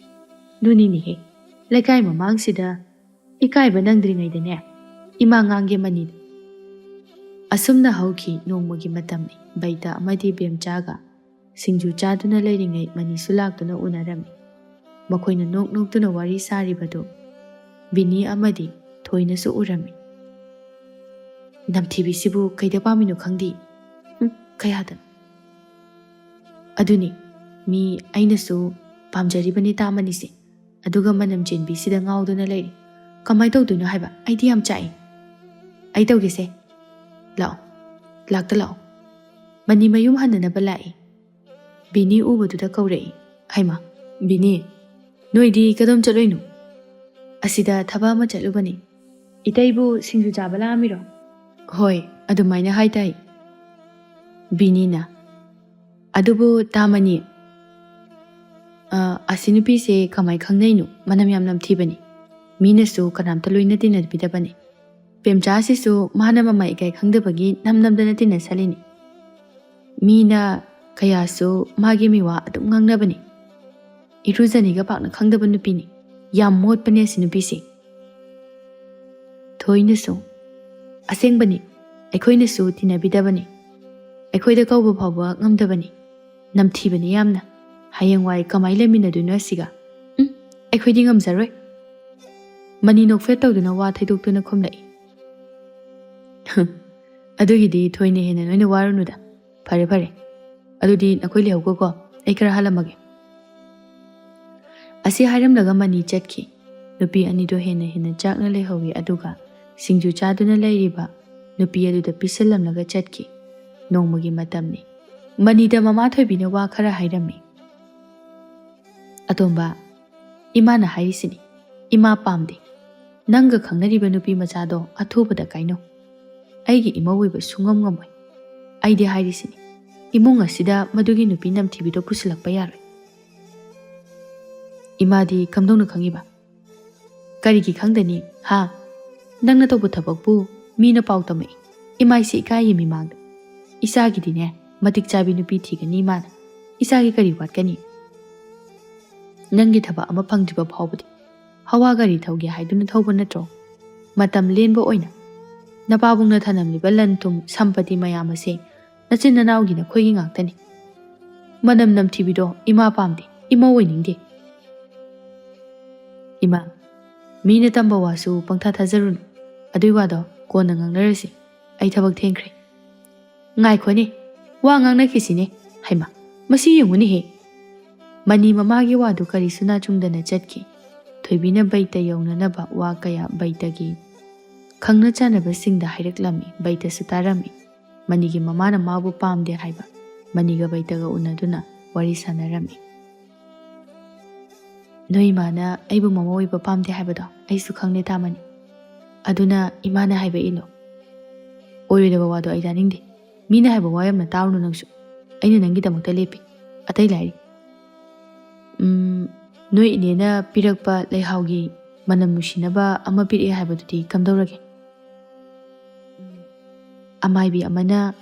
ꯑꯗꯨꯅꯤꯅꯦꯍꯦ, ꯂꯩꯀꯥꯏ ꯃꯃꯥꯡꯁꯤꯗ ꯏꯀꯥꯏꯕ ꯅꯪꯗ꯭ꯔꯤꯉꯩꯗꯅꯦ ꯏꯃꯥ ꯉꯥꯡꯒꯦ ꯃꯅꯤꯗ. ꯑꯁꯨꯝꯅ ꯍꯧꯈꯤ ꯅꯣꯡꯃꯒꯤ ꯃꯇꯝꯅꯤ ꯕꯩꯇ ꯑꯃꯗꯤ ꯕꯦꯝꯆꯥꯒ ꯁꯤꯡꯖꯨ ꯆꯥꯗꯨꯅ ꯂꯩꯔꯤꯉꯩ ꯃꯅꯤꯁꯨ ꯂꯥꯛꯇꯨꯅ ꯎꯅꯔꯝꯃꯤ ꯃꯈꯣꯏꯅ ꯅꯣꯛ ꯅꯣꯛꯇꯨꯅ ꯋꯥꯔꯤ ꯁꯥꯔꯤꯕꯗꯨ ꯕꯤꯅꯤ ꯑꯃꯗꯤ ꯊꯣꯏꯅꯁꯨ ꯎꯔꯝꯃꯤ ꯅꯝꯊꯤꯕꯤꯁꯤꯕꯨ ꯀꯩꯗ ꯄꯥꯝꯃꯤꯅꯣ ꯈꯪꯗꯦ ꯀꯌꯥꯗꯅꯣ ꯑꯗꯨꯅꯤ ꯃꯤ ꯑꯩꯅꯁꯨ ꯄꯥꯝꯖꯔꯤꯕꯅꯤ ꯇꯥꯃꯅꯤꯁꯦ ꯑꯗꯨꯒ ꯃꯅꯝ ꯆꯦꯟꯕꯤꯁꯤꯗ ꯉꯥꯎꯗꯨꯅ ꯂꯩꯔꯤ ꯀꯃꯥꯏ ꯇꯧꯗꯣꯏꯅꯣ ꯍꯥꯏꯕ ꯑꯩꯗꯤ ꯌꯥꯝ ꯆꯥꯛꯏ ꯑꯩ ꯇꯧꯒꯦꯁꯦ ꯂꯥꯛꯑꯣ ꯂꯥꯛꯇ ꯂꯥꯛꯑꯣ ꯃꯅꯤ ꯃꯌꯨꯝ ꯍꯟꯅꯅꯕ ꯂꯥꯛꯏ ꯕꯤꯅꯤ ꯎꯕꯗꯨꯗ ꯀꯧꯔꯛꯏ ꯍꯩꯃꯥ ꯕꯤꯅꯤ ꯅꯣꯏꯗꯤ ꯀꯗꯣꯝ ꯆꯠꯂꯣꯏꯅꯣ ꯑꯁꯤꯗ ꯊꯕꯛ ꯑꯃ ꯆꯠꯂꯨꯕꯅꯤ ꯏꯇꯩꯕꯨ ꯁꯤꯡꯖꯨ ꯆꯥꯕ ꯂꯥꯛꯑꯝꯃꯤꯔꯣ ꯍꯣꯏ ꯑꯗꯨꯃꯥꯏꯅ ꯍꯥꯏꯇꯥꯏ ꯕꯤꯅꯤꯅ ꯑꯗꯨꯕꯨ ꯇꯥꯃꯅꯤ ꯑꯁꯤ ꯅꯨꯄꯤꯁꯦ ꯀꯃꯥꯏ ꯈꯪꯅꯩꯅꯣ ꯃꯅꯝ ꯌꯥꯝ ꯅꯝꯊꯤꯕꯅꯤ ꯃꯤꯅꯁꯨ ꯀꯅꯥꯝꯇ ꯂꯣꯏꯅ ꯇꯤꯟꯅꯕꯤꯗꯕꯅꯤ ꯄꯦꯝꯆꯥꯁꯤꯁꯨ ꯃꯥꯅ ꯃꯃꯥ ꯏꯀꯥꯏ ꯈꯪꯗꯕꯒꯤ ꯅꯝꯗꯅ ꯇꯤꯟꯅꯁꯜꯂꯤꯅꯤ ꯃꯤꯅ ꯀꯌꯥꯁꯨ ꯃꯥꯒꯤ ꯃꯤꯋꯥ ꯑꯗꯨꯝ ꯉꯥꯡꯅꯕꯅꯤ ꯏꯔꯨꯖꯅꯤꯒ ꯄꯥꯛꯅ ꯈꯪꯗꯕ ꯅꯨꯄꯤꯅꯤ ꯌꯥꯝ ꯃꯣꯠꯄꯅꯦ ꯑꯁꯤ ꯅꯨꯄꯤꯁꯦ ꯊꯣꯏꯅꯁꯨ ꯑꯁꯦꯡꯕꯅꯤ ꯑꯩꯈꯣꯏꯅꯁꯨ ꯇꯤꯟꯅꯕꯤꯗꯕꯅꯤ ꯑꯩꯈꯣꯏꯗ ꯀꯧꯕ ꯐꯥꯎꯕ ꯉꯝꯗꯕꯅꯤ ꯅꯝꯊꯤꯕꯅꯤ ꯌꯥꯝꯅ ꯍꯌꯦꯡꯋꯥꯏ ꯀꯃꯥꯏ ꯂꯩꯃꯤꯟꯅꯗꯣꯏꯅꯣ ꯑꯁꯤꯒ ꯑꯩꯈꯣꯏꯗꯤ ꯉꯝꯖꯔꯣꯏ ꯃꯅꯤ ꯅꯣꯛꯐꯦꯠ ꯇꯧꯗꯨꯅ ꯋꯥ ꯊꯩꯗꯣꯛꯇꯨꯅ ꯈꯨꯝꯂꯛꯏ ꯑꯗꯨꯒꯤꯗꯤ ꯊꯣꯏꯅ ꯍꯦꯟꯅ ꯅꯣꯏꯅ ꯋꯥꯔꯨꯅꯨꯗ ꯐꯔꯦ ꯐꯔꯦ ꯑꯗꯨꯗꯤ ꯅꯈꯣꯏ ꯂꯩꯍꯧꯀꯣ ꯑꯩ ꯈꯔ ꯍꯜꯂꯝꯃꯒꯦ ꯑꯁꯤ ꯍꯥꯏꯔꯝꯂꯒ ꯃꯅꯤ ꯆꯠꯈꯤ ꯅꯨꯄꯤ ꯑꯅꯤꯗꯣ ꯍꯦꯟꯅ ꯍꯦꯟꯅ ꯆꯥꯛꯅ ꯂꯩꯍꯧꯏ ꯑꯗꯨꯒ ꯁꯤꯡꯖꯨ ꯆꯥꯗꯨꯅ ꯂꯩꯔꯤꯕ ꯅꯨꯄꯤ ꯑꯗꯨꯗ ꯄꯤꯁꯜꯂꯝꯂꯒ ꯆꯠꯈꯤ ꯅꯣꯡꯃꯒꯤ ꯃꯇꯝꯅꯤ ꯃꯅꯤꯗ ꯃꯃꯥ ꯊꯣꯏꯕꯤꯅ ꯋꯥ ꯈꯔ ꯍꯥꯏꯔꯝꯃꯤ ꯑꯇꯣꯝꯕ ꯏꯃꯥꯅ ꯍꯥꯏꯔꯤꯁꯤꯅꯤ ꯏꯃꯥ ꯄꯥꯝꯗꯦ ꯅꯪꯒ ꯈꯪꯅꯔꯤꯕ ꯅꯨꯄꯤ ꯃꯆꯥꯗꯣ ꯑꯊꯨꯕꯗ ꯀꯥꯏꯅꯧ ꯑꯩꯒꯤ ꯏꯃꯧ ꯑꯣꯏꯕ ꯁꯨꯡꯉꯝ ꯉꯝꯃꯣꯏ ꯑꯩꯗꯤ ꯍꯥꯏꯔꯤꯁꯤꯅꯤ ꯏꯃꯨꯡ ꯑꯁꯤꯗ ꯃꯗꯨꯒꯤ ꯅꯨꯄꯤ ꯅꯝꯊꯤꯕꯤꯗꯣ ꯄꯨꯁꯤꯜꯂꯛꯄ ꯌꯥꯔꯣꯏ ꯏꯃꯥꯗꯤ ꯀꯝꯗꯧꯅ ꯈꯪꯉꯤꯕ ꯀꯔꯤꯒꯤ ꯈꯪꯗꯅꯤ ꯍꯥ ꯅꯪꯅ ꯇꯧꯕ ꯊꯕꯛꯄꯨ ꯃꯤꯅ ꯄꯥꯎ ꯇꯝꯃꯛꯏ ꯏꯃꯥꯏꯁꯦ ꯏꯀꯥꯏꯌꯦ ꯃꯤꯃꯥꯡꯗ ꯏꯆꯥꯒꯤꯗꯤꯅꯦ ꯃꯇꯤꯛ ꯆꯥꯕꯤ ꯅꯨꯄꯤ ꯊꯤꯒꯅꯤ ꯏꯃꯥꯅ ꯏꯆꯥꯒꯤ ꯀꯔꯤ ꯋꯥꯠꯀꯅꯤ ꯅꯪꯒꯤ ꯊꯕꯛ ꯑꯃ ꯐꯪꯗ꯭ꯔꯤꯕ ꯐꯥꯎꯕꯗꯤ ꯍꯋꯥ ꯒꯥꯔꯤ ꯊꯧꯒꯦ ꯍꯥꯏꯗꯨꯅ ꯊꯧꯕ ꯅꯠꯇ꯭ꯔꯣ ꯃꯇꯝ ꯂꯦꯟꯕ ꯑꯣꯏꯅ ꯅꯄꯥꯕꯨꯡꯅ ꯊꯅꯝꯂꯤꯕ ꯂꯟ ꯊꯨꯝ ꯁꯝꯄꯇꯤ ꯃꯌꯥꯝ ꯑꯁꯦ ꯅꯆꯤꯟ ꯅꯅꯥꯎꯒꯤ ꯅꯈꯣꯏꯒꯤ ꯉꯥꯛꯇꯅꯤ ꯃꯅꯝ ꯅꯝꯊꯤꯕꯤꯗꯣ ꯏꯃꯥ ꯄꯥꯝꯗꯦ ꯏꯃꯧ ꯑꯣꯏꯅꯤꯡꯗꯦ ꯏꯃꯥ ꯃꯤꯅ ꯇꯝꯕ ꯋꯥꯁꯨ ꯄꯪꯊꯥ ꯊꯥꯖꯔꯨꯅꯨ ꯑꯗꯨꯏ ꯋꯥꯗꯣ ꯀꯣꯟꯅ ꯉꯥꯡꯅꯔꯁꯤ ꯑꯩ ꯊꯕꯛ ꯊꯦꯡꯈ꯭ꯔꯦ ꯉꯥꯏꯈꯣꯅꯦ ꯋꯥ ꯉꯥꯡꯅꯈꯤꯁꯤꯅꯦ ꯍꯩꯃꯥ ꯃꯁꯤ ꯌꯦꯡꯉꯨꯅꯦꯍꯦ ꯃꯅꯤ ꯃꯃꯥꯒꯤ ꯋꯥꯗꯨ ꯀꯔꯤꯁꯨ ꯅꯥꯆꯨꯡꯗꯅ ꯆꯠꯈꯤ ꯊꯣꯏꯕꯤꯅ ꯕꯩꯇ ꯌꯧꯅꯅꯕ ꯋꯥ ꯀꯌꯥ ꯕꯩꯇꯒꯤ ꯈꯪꯅ ꯆꯥꯟꯅꯕꯁꯤꯡꯗ ꯍꯥꯏꯔꯛꯂꯝꯃꯤ ꯕꯩꯇꯁꯨ ꯇꯥꯔꯝꯃꯤ ꯃꯅꯤꯒꯤ ꯃꯃꯥꯅ ꯃꯥꯕꯨ ꯄꯥꯝꯗꯦ ꯍꯥꯏꯕ ꯃꯅꯤꯒ ꯕꯩꯇꯒ ꯎꯅꯗꯨꯅ ꯋꯥꯔꯤ ꯁꯥꯟꯅꯔꯝꯃꯤ ꯅꯣꯏ ꯏꯃꯥꯅ ꯑꯩꯕꯨ ꯃꯃꯧ ꯑꯣꯏꯕ ꯄꯥꯝꯗꯦ ꯍꯥꯏꯕꯗꯣ ꯑꯩꯁꯨ ꯈꯪꯂꯦ ꯇꯥꯃꯅꯤ ꯑꯗꯨꯅ ꯏꯃꯥꯅ ꯍꯥꯏꯕ ꯏꯜꯂꯣ ꯑꯣꯏꯔꯣꯏꯗꯕ ꯋꯥꯗꯣ ꯑꯩ ꯇꯥꯅꯤꯡꯗꯦ ꯃꯤꯅ ꯍꯥꯏꯕ ꯋꯥ ꯌꯥꯝꯅ ꯇꯥꯔꯨꯅꯨ ꯅꯪꯁꯨ ꯑꯩꯅ ꯅꯪꯒꯤꯗꯃꯛꯇ ꯂꯦꯞꯄꯤ ꯑꯇꯩ ꯂꯥꯏꯔꯤ ꯅꯣꯏ ꯏꯅꯦꯅ ꯄꯤꯔꯛꯄ ꯂꯩꯍꯥꯎꯒꯤ ꯃꯅꯝ ꯅꯨꯡꯁꯤꯅꯕ ꯑꯃ ꯄꯤꯔꯛꯑꯦ ꯍꯥꯏꯕꯗꯨꯗꯤ ꯀꯝꯗꯧꯔꯒꯦ ꯑꯃꯥꯏꯕꯤ ꯑꯃꯅ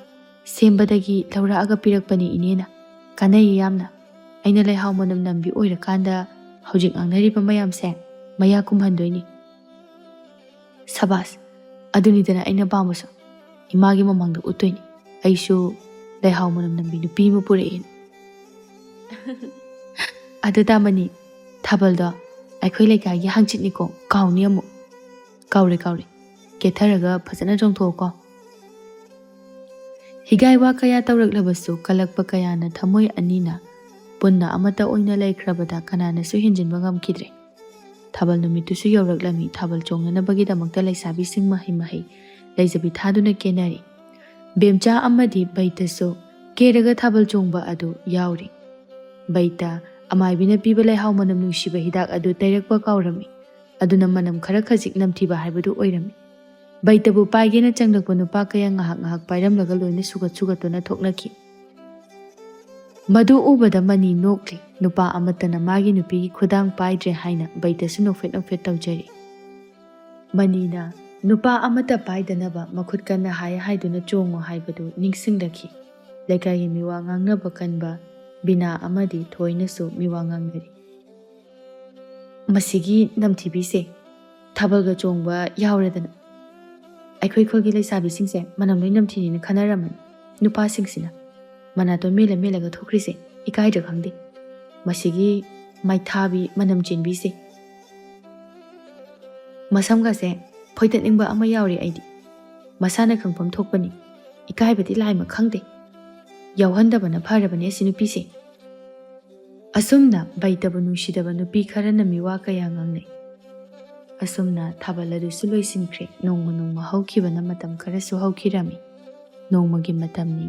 ꯁꯦꯝꯕꯗꯒꯤ ꯂꯧꯔꯛꯑꯒ ꯄꯤꯔꯛꯄꯅꯤ ꯏꯅꯦꯅ ꯀꯥꯟꯅꯩꯌꯦ ꯌꯥꯝꯅ ꯑꯩꯅ ꯂꯩꯍꯥꯎ ꯃꯅꯝ ꯅꯝꯕꯤ ꯑꯣꯏꯔꯀꯥꯟꯗ ꯍꯧꯖꯤꯛ ꯉꯥꯡꯅꯔꯤꯕ ꯃꯌꯥꯝꯁꯦ ꯃꯌꯥ ꯀꯨꯝꯍꯟꯗꯣꯏꯅꯤ ꯁꯕꯥꯁ ꯑꯗꯨꯅꯤꯗꯅ ꯑꯩꯅ ꯄꯥꯝꯕꯁꯨ ꯏꯃꯥꯒꯤ ꯃꯃꯥꯡꯗ ꯎꯠꯇꯣꯏꯅꯤ ꯑꯩꯁꯨ ꯂꯩꯍꯥꯎ ꯃꯅꯝ ꯅꯝꯕꯤ ꯅꯨꯄꯤ ꯑꯃ ꯄꯨꯔꯛꯑꯦꯅ ꯑꯗꯨ ꯇꯥꯃꯅꯤ ꯊꯥꯕꯜꯗꯣ ꯑꯩꯈꯣꯏ ꯂꯩꯀꯥꯏꯒꯤ ꯍꯥꯡꯆꯤꯠꯅꯤꯀꯣ ꯀꯥꯎꯅꯤ ꯑꯃꯨꯛ ꯀꯥꯎꯔꯦ ꯀꯦꯊꯔꯒ ꯐꯖꯅ ꯆꯣꯡꯊꯣꯛꯑꯣꯀꯣ ꯍꯤꯒꯥꯏ ꯋꯥ ꯀꯌꯥ ꯇꯧꯔꯛꯂꯕꯁꯨ ꯀꯜꯂꯛꯄ ꯀꯌꯥꯅ ꯊꯃꯣꯏ ꯑꯅꯤꯅ ꯄꯨꯟꯅ ꯑꯃꯠꯇ ꯑꯣꯏꯅ ꯂꯩꯈ꯭ꯔꯕꯗ ꯀꯅꯥꯅꯁꯨ ꯍꯦꯟꯖꯤꯟꯕ ꯉꯝꯈꯤꯗ꯭ꯔꯦ ꯊꯥꯕꯜ ꯅꯨꯃꯤꯠꯇꯨꯁꯨ ꯌꯧꯔꯛꯂꯝꯃꯤ ꯊꯥꯕꯜ ꯆꯣꯡꯅꯅꯕꯒꯤꯗꯃꯛꯇ ꯂꯩꯁꯥꯕꯤꯁꯤꯡ ꯃꯍꯩ ꯂꯩꯖꯕꯤ ꯊꯥꯗꯨꯅ ꯀꯦꯅꯔꯤ ꯕꯦꯝꯆꯥ ꯑꯃꯗꯤ ꯕꯩꯇꯁꯨ ꯀꯦꯔꯒ ꯊꯥꯕꯜ ꯆꯣꯡꯕ ꯑꯗꯨ ꯌꯥꯎꯔꯤ ꯕꯩꯇ ꯑꯃꯥꯏꯕꯤꯅ ꯄꯤꯕ ꯂꯩꯍꯥꯎ ꯃꯅꯝ ꯅꯨꯡꯁꯤꯕ ꯍꯤꯗꯥꯛ ꯑꯗꯨ ꯇꯩꯔꯛꯄ ꯀꯥꯎꯔꯝꯃꯤ ꯑꯗꯨꯅ ꯃꯅꯝ ꯈꯔ ꯈꯖꯤꯛ ꯅꯝꯊꯤꯕ ꯍꯥꯏꯕꯗꯨ ꯑꯣꯏꯔꯝꯃꯤ ꯕꯩꯇꯕꯨ ꯄꯥꯏꯒꯦꯅ ꯆꯪꯂꯛꯄ ꯅꯨꯄꯥ ꯀꯌꯥ ꯉꯥꯏꯍꯥꯛ ꯄꯥꯏꯔꯝꯂꯒ ꯂꯣꯏꯅ ꯁꯨꯒꯠꯇꯨꯅ ꯊꯣꯛꯅꯈꯤ ꯃꯗꯨ ꯎꯕꯗ ꯃꯅꯤ ꯅꯣꯛꯂꯤ ꯅꯨꯄꯥ ꯑꯃꯠꯇꯅ ꯃꯥꯒꯤ ꯅꯨꯄꯤꯒꯤ ꯈꯨꯗꯥꯡ ꯄꯥꯏꯗ꯭ꯔꯦ ꯍꯥꯏꯅ ꯕꯩꯇꯁꯨ ꯅꯣꯛꯐꯦꯠ ꯇꯧꯖꯔꯤ ꯃꯅꯤꯅ ꯅꯨꯄꯥ ꯑꯃꯠꯇ ꯄꯥꯏꯗꯅꯕ ꯃꯈꯨꯠ ꯀꯟꯅ ꯍꯥꯏꯗꯨꯅ ꯆꯣꯡꯉꯣ ꯍꯥꯏꯕꯗꯨ ꯅꯤꯡꯁꯤꯡꯂꯛꯈꯤ ꯂꯩꯀꯥꯏꯒꯤ ꯃꯤꯋꯥ ꯉꯥꯡꯅꯕ ꯀꯟꯕ ꯕꯤꯅꯥ ꯑꯃꯗꯤ ꯊꯣꯏꯅꯁꯨ ꯃꯤꯋꯥ ꯉꯥꯡꯅꯔꯤ ꯃꯁꯤꯒꯤ ꯅꯝꯊꯤꯕꯤꯁꯦ ꯊꯥꯕꯜꯒ ꯆꯣꯡꯕ ꯌꯥꯎꯔꯦꯗꯅ ꯑꯩꯈꯣꯏ ꯈꯨꯜꯒꯤ ꯂꯩꯁꯥꯕꯤꯁꯤꯡꯁꯦ ꯃꯅꯝ ꯂꯣꯏ ꯅꯝꯊꯤꯅ ꯈꯟꯅꯔꯝꯃꯅꯤ ꯅꯨꯄꯥꯁꯤꯡꯁꯤꯅ ꯃꯅꯥꯇꯣꯟ ꯃꯦꯜꯂ ꯃꯦꯜꯂꯒ ꯊꯣꯛꯈ꯭ꯔꯤꯁꯦ ꯏꯀꯥꯏꯗ꯭ꯔꯥ ꯈꯪꯗꯦ ꯃꯁꯤꯒꯤ ꯃꯩꯊꯥꯕꯤ ꯃꯅꯝ ꯆꯦꯟꯕꯤꯁꯦ ꯃꯁꯝꯒꯁꯦ ꯐꯣꯏꯇꯠꯅꯤꯡꯕ ꯑꯃ ꯌꯥꯎꯔꯦ ꯑꯩꯗꯤ ꯃꯁꯥꯅ ꯈꯪꯐꯝ ꯊꯣꯛꯄꯅꯤ ꯏꯀꯥꯏꯕꯗꯤ ꯂꯥꯏꯃ ꯈꯪꯗꯦ ꯌꯥꯎꯍꯟꯗꯕꯅ ꯐꯔꯕꯅꯦ ꯑꯁꯤ ꯅꯨꯄꯤꯁꯦ ꯑꯁꯨꯝꯅ ꯕꯩꯇꯕꯨ ꯅꯨꯡꯁꯤꯗꯕ ꯅꯨꯄꯤ ꯈꯔꯅ ꯃꯤꯋꯥ ꯀꯌꯥ ꯉꯥꯡꯅꯩ ꯑꯁꯨꯝꯅ ꯊꯥꯕꯜ ꯑꯗꯨꯁꯨ ꯂꯣꯏꯁꯤꯟꯈ꯭ꯔꯦ ꯅꯣꯡꯃ ꯅꯣꯡꯃ ꯍꯧꯈꯤꯕꯅ ꯃꯇꯝ ꯈꯔꯁꯨ ꯍꯧꯈꯤꯔꯝꯃꯤ ꯅꯣꯡꯃꯒꯤ ꯃꯇꯝꯅꯤ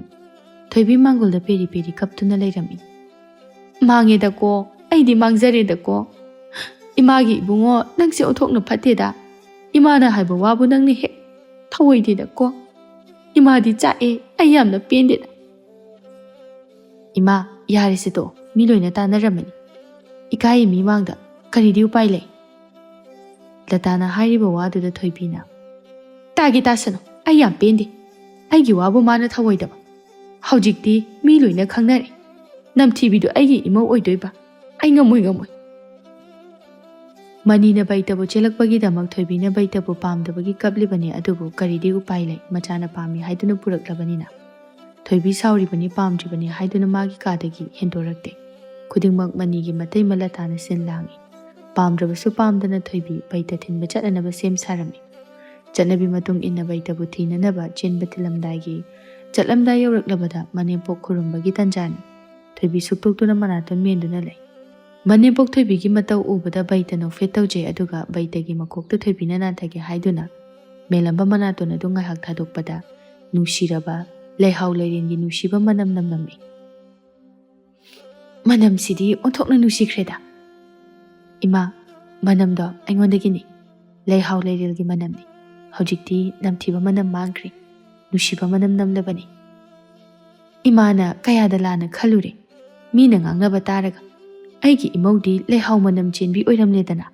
ꯊꯣꯏꯕꯤ ꯃꯥꯡꯒꯣꯜꯗ ꯄꯦꯔꯤ ꯄꯦꯔꯤ ꯀꯞꯇꯨꯅ ꯂꯩꯔꯝꯃꯤ ꯃꯥꯡꯉꯦꯗꯀꯣ ꯑꯩꯗꯤ ꯃꯥꯡꯖꯔꯦꯗꯀꯣ ꯏꯃꯥꯒꯤ ꯏꯕꯨꯡꯉꯣ ꯅꯪꯁꯦ ꯑꯣꯟꯊꯣꯛꯅ ꯐꯠꯇꯦꯗ ꯏꯃꯥꯅ ꯍꯥꯏꯕ ꯋꯥꯕꯨ ꯅꯪꯅ ꯍꯦꯛ ꯊꯧꯑꯣꯏꯗꯦꯗꯀꯣ ꯏꯃꯥꯗꯤ ꯆꯥꯛꯑꯦ ꯑꯩ ꯌꯥꯝꯅ ꯄꯦꯟꯗꯦꯗ ꯏꯃꯥ ꯌꯥꯔꯦꯁꯤꯗꯣ ꯃꯤ ꯂꯣꯏꯅ ꯇꯥꯟꯅꯔꯝꯃꯅꯤ ꯏꯀꯥꯏꯌꯦ ꯃꯤ ꯃꯥꯡꯗ ꯀꯔꯤꯗꯤ ꯎꯄꯥꯏ ꯂꯩ ꯂꯇꯥꯅ ꯍꯥꯏꯔꯤꯕ ꯋꯥꯗꯨꯗ ꯊꯣꯏꯕꯤꯅ ꯇꯥꯒꯦ ꯇꯥꯁꯅꯨ ꯑꯩ ꯌꯥꯝ ꯄꯦꯟꯗꯦ ꯑꯩꯒꯤ ꯋꯥꯕꯨ ꯃꯥꯅ ꯊꯧꯑꯣꯏꯗꯕ ꯍꯧꯖꯤꯛꯇꯤ ꯃꯤ ꯂꯣꯏꯅ ꯈꯪꯅꯔꯦ ꯅꯝꯊꯤꯕꯤꯗꯨ ꯑꯩꯒꯤ ꯏꯃꯧ ꯑꯣꯏꯗꯣꯏꯕ ꯑꯩ ꯉꯝꯃꯣꯏ ꯃꯅꯤꯅ ꯕꯩꯇꯕꯨ ꯆꯦꯜꯂꯛꯄꯒꯤꯗꯃꯛ ꯊꯣꯏꯕꯤꯅ ꯕꯩꯇꯕꯨ ꯄꯥꯝꯗꯕꯒꯤ ꯀꯞꯂꯤꯕꯅꯤ ꯑꯗꯨꯕꯨ ꯀꯔꯤꯗꯤ ꯎꯄꯥꯏ ꯂꯩ ꯃꯆꯥꯅ ꯄꯥꯝꯃꯤ ꯍꯥꯏꯗꯨꯅ ꯄꯨꯔꯛꯂꯕꯅꯤꯅ ꯊꯣꯏꯕꯤ ꯁꯥꯎꯔꯤꯕꯅꯤ ꯄꯥꯝꯗ꯭ꯔꯤꯕꯅꯤ ꯍꯥꯏꯗꯨꯅ ꯃꯥꯒꯤ ꯀꯥꯗꯒꯤ ꯍꯦꯟꯗꯣꯔꯛꯇꯦ ꯈꯨꯗꯤꯡꯃꯛ ꯃꯅꯤꯒꯤ ꯃꯇꯩ ꯃꯂꯇꯥꯅ ꯁꯤꯟ ꯂꯥꯡꯏ ꯄꯥꯝꯗ꯭ꯔꯕꯁꯨ ꯄꯥꯝꯗꯅ ꯊꯣꯏꯕꯤ ꯕꯩꯇ ꯊꯤꯟꯕ ꯆꯠꯅꯅꯕ ꯁꯦꯝ ꯁꯥꯔꯝꯃꯤ ꯆꯠꯅꯕꯤ ꯃꯇꯨꯡ ꯏꯟꯅ ꯕꯩꯇꯕꯨ ꯊꯤꯅꯅꯕ ꯆꯦꯟꯕ ꯊꯤꯜꯂꯝꯗꯥꯏꯒꯤ ꯆꯠꯂꯝꯗꯥꯏ ꯌꯧꯔꯛꯂꯕꯗ ꯃꯅꯦꯝꯄꯣꯛ ꯈꯨꯔꯨꯝꯕꯒꯤ ꯇꯟꯖꯥꯅꯤ ꯊꯣꯏꯕꯤ ꯁꯨꯛꯇꯣꯛꯇꯨꯅ ꯃꯅꯥꯇꯣꯟ ꯃꯦꯟꯗꯨꯅ ꯂꯩ ꯃꯅꯦꯝꯄꯣꯛ ꯊꯣꯏꯕꯤꯒꯤ ꯃꯇꯧ ꯎꯕꯗ ꯕꯩꯇ ꯅꯣꯛꯐꯦꯠ ꯇꯧꯖꯩ ꯑꯗꯨꯒ ꯕꯩꯇꯒꯤ ꯃꯀꯣꯛꯇ ꯊꯣꯏꯕꯤꯅ ꯅꯥꯟꯊꯒꯦ ꯍꯥꯏꯗꯨꯅ ꯃꯦꯜꯂꯝꯕ ꯃꯅꯥꯇꯣꯟ ꯑꯗꯨ ꯉꯥꯏꯍꯥꯛ ꯊꯥꯗꯣꯛꯄꯗ ꯅꯨꯡꯁꯤꯔꯕ ꯂꯩꯍꯥꯎ ꯂꯩꯔꯦꯟꯒꯤ ꯅꯨꯡꯁꯤꯕ ꯃꯅꯝ ꯅꯝꯂꯝꯃꯤ ꯃꯅꯝꯁꯤꯗꯤ ꯑꯣꯟꯊꯣꯛꯅ ꯅꯨꯡꯁꯤꯈ꯭ꯔꯦꯗ ꯏꯃꯥ ꯃꯅꯝꯗꯣ ꯑꯩꯉꯣꯟꯗꯒꯤꯅꯤ ꯂꯩꯍꯥꯎ ꯂꯩꯔꯦꯜꯒꯤ ꯃꯅꯝꯅꯤ ꯍꯧꯖꯤꯛꯇꯤ ꯅꯝꯊꯤꯕ ꯃꯅꯝ ꯃꯥꯡꯈ꯭ꯔꯦ ꯅꯨꯡꯁꯤꯕ ꯃꯅꯝ ꯅꯝꯂꯕꯅꯤ ꯏꯃꯥꯅ ꯀꯌꯥꯗ ꯂꯥꯟꯅ ꯈꯜꯂꯨꯔꯦ ꯃꯤꯅ ꯉꯥꯡꯅꯕ ꯇꯥꯔꯒ ꯑꯩꯒꯤ ꯏꯃꯧꯗꯤ ꯂꯩꯍꯥꯎ ꯃꯅꯝ ꯆꯦꯟꯕꯤ ꯑꯣꯏꯔꯝꯂꯦꯗꯅ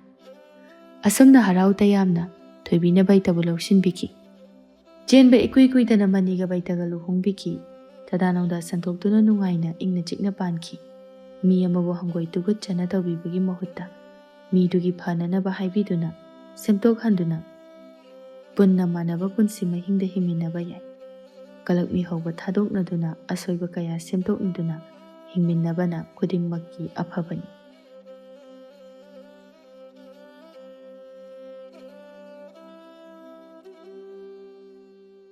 ꯑꯁꯨꯝꯅ ꯍꯔꯥꯎ ꯇꯌꯥꯝꯅ ꯊꯣꯏꯕꯤꯅ ꯕꯩꯇꯕꯨ ꯂꯧꯁꯤꯟꯕꯤꯈꯤ ꯆꯦꯟꯕ ꯏꯀꯨꯏ ꯀꯨꯏꯗꯅ ꯃꯅꯤꯒ ꯕꯩꯇꯒ ꯂꯨꯍꯣꯡꯕꯤꯈꯤ ꯊꯗꯥ ꯅꯧꯗꯥ ꯁꯟꯇꯣꯛꯇꯨꯅ ꯅꯨꯡꯉꯥꯏꯅ ꯏꯪꯅ ꯆꯤꯛꯅ ꯄꯥꯟꯈꯤ ꯃꯤ ꯑꯃꯕꯨ ꯍꯪꯒꯣꯏ ꯇꯨꯒꯠꯆꯅ ꯇꯧꯕꯤꯕꯒꯤ ꯃꯍꯨꯠꯇ ꯃꯤꯗꯨꯒꯤ ꯐꯅꯅꯕ ꯍꯥꯏꯕꯤꯗꯨꯅ ꯁꯦꯝꯗꯣꯛꯍꯟꯗꯨꯅ ꯄꯨꯟꯅ ꯃꯥꯟꯅꯕ ꯄꯨꯟꯁꯤ ꯃꯍꯤꯡꯗ ꯍꯤꯡꯃꯤꯟꯅꯕ ꯌꯥꯏ ꯀꯂꯛ ꯃꯤꯍꯧꯕ ꯊꯥꯗꯣꯛꯅꯗꯨꯅ ꯑꯁꯣꯏꯕ ꯀꯌꯥ ꯁꯦꯝꯗꯣꯛꯅꯗꯨꯅ ꯍꯤꯡꯃꯤꯟꯅꯕꯅ ꯈꯨꯗꯤꯡꯃꯛꯀꯤ ꯑꯐꯕꯅꯤ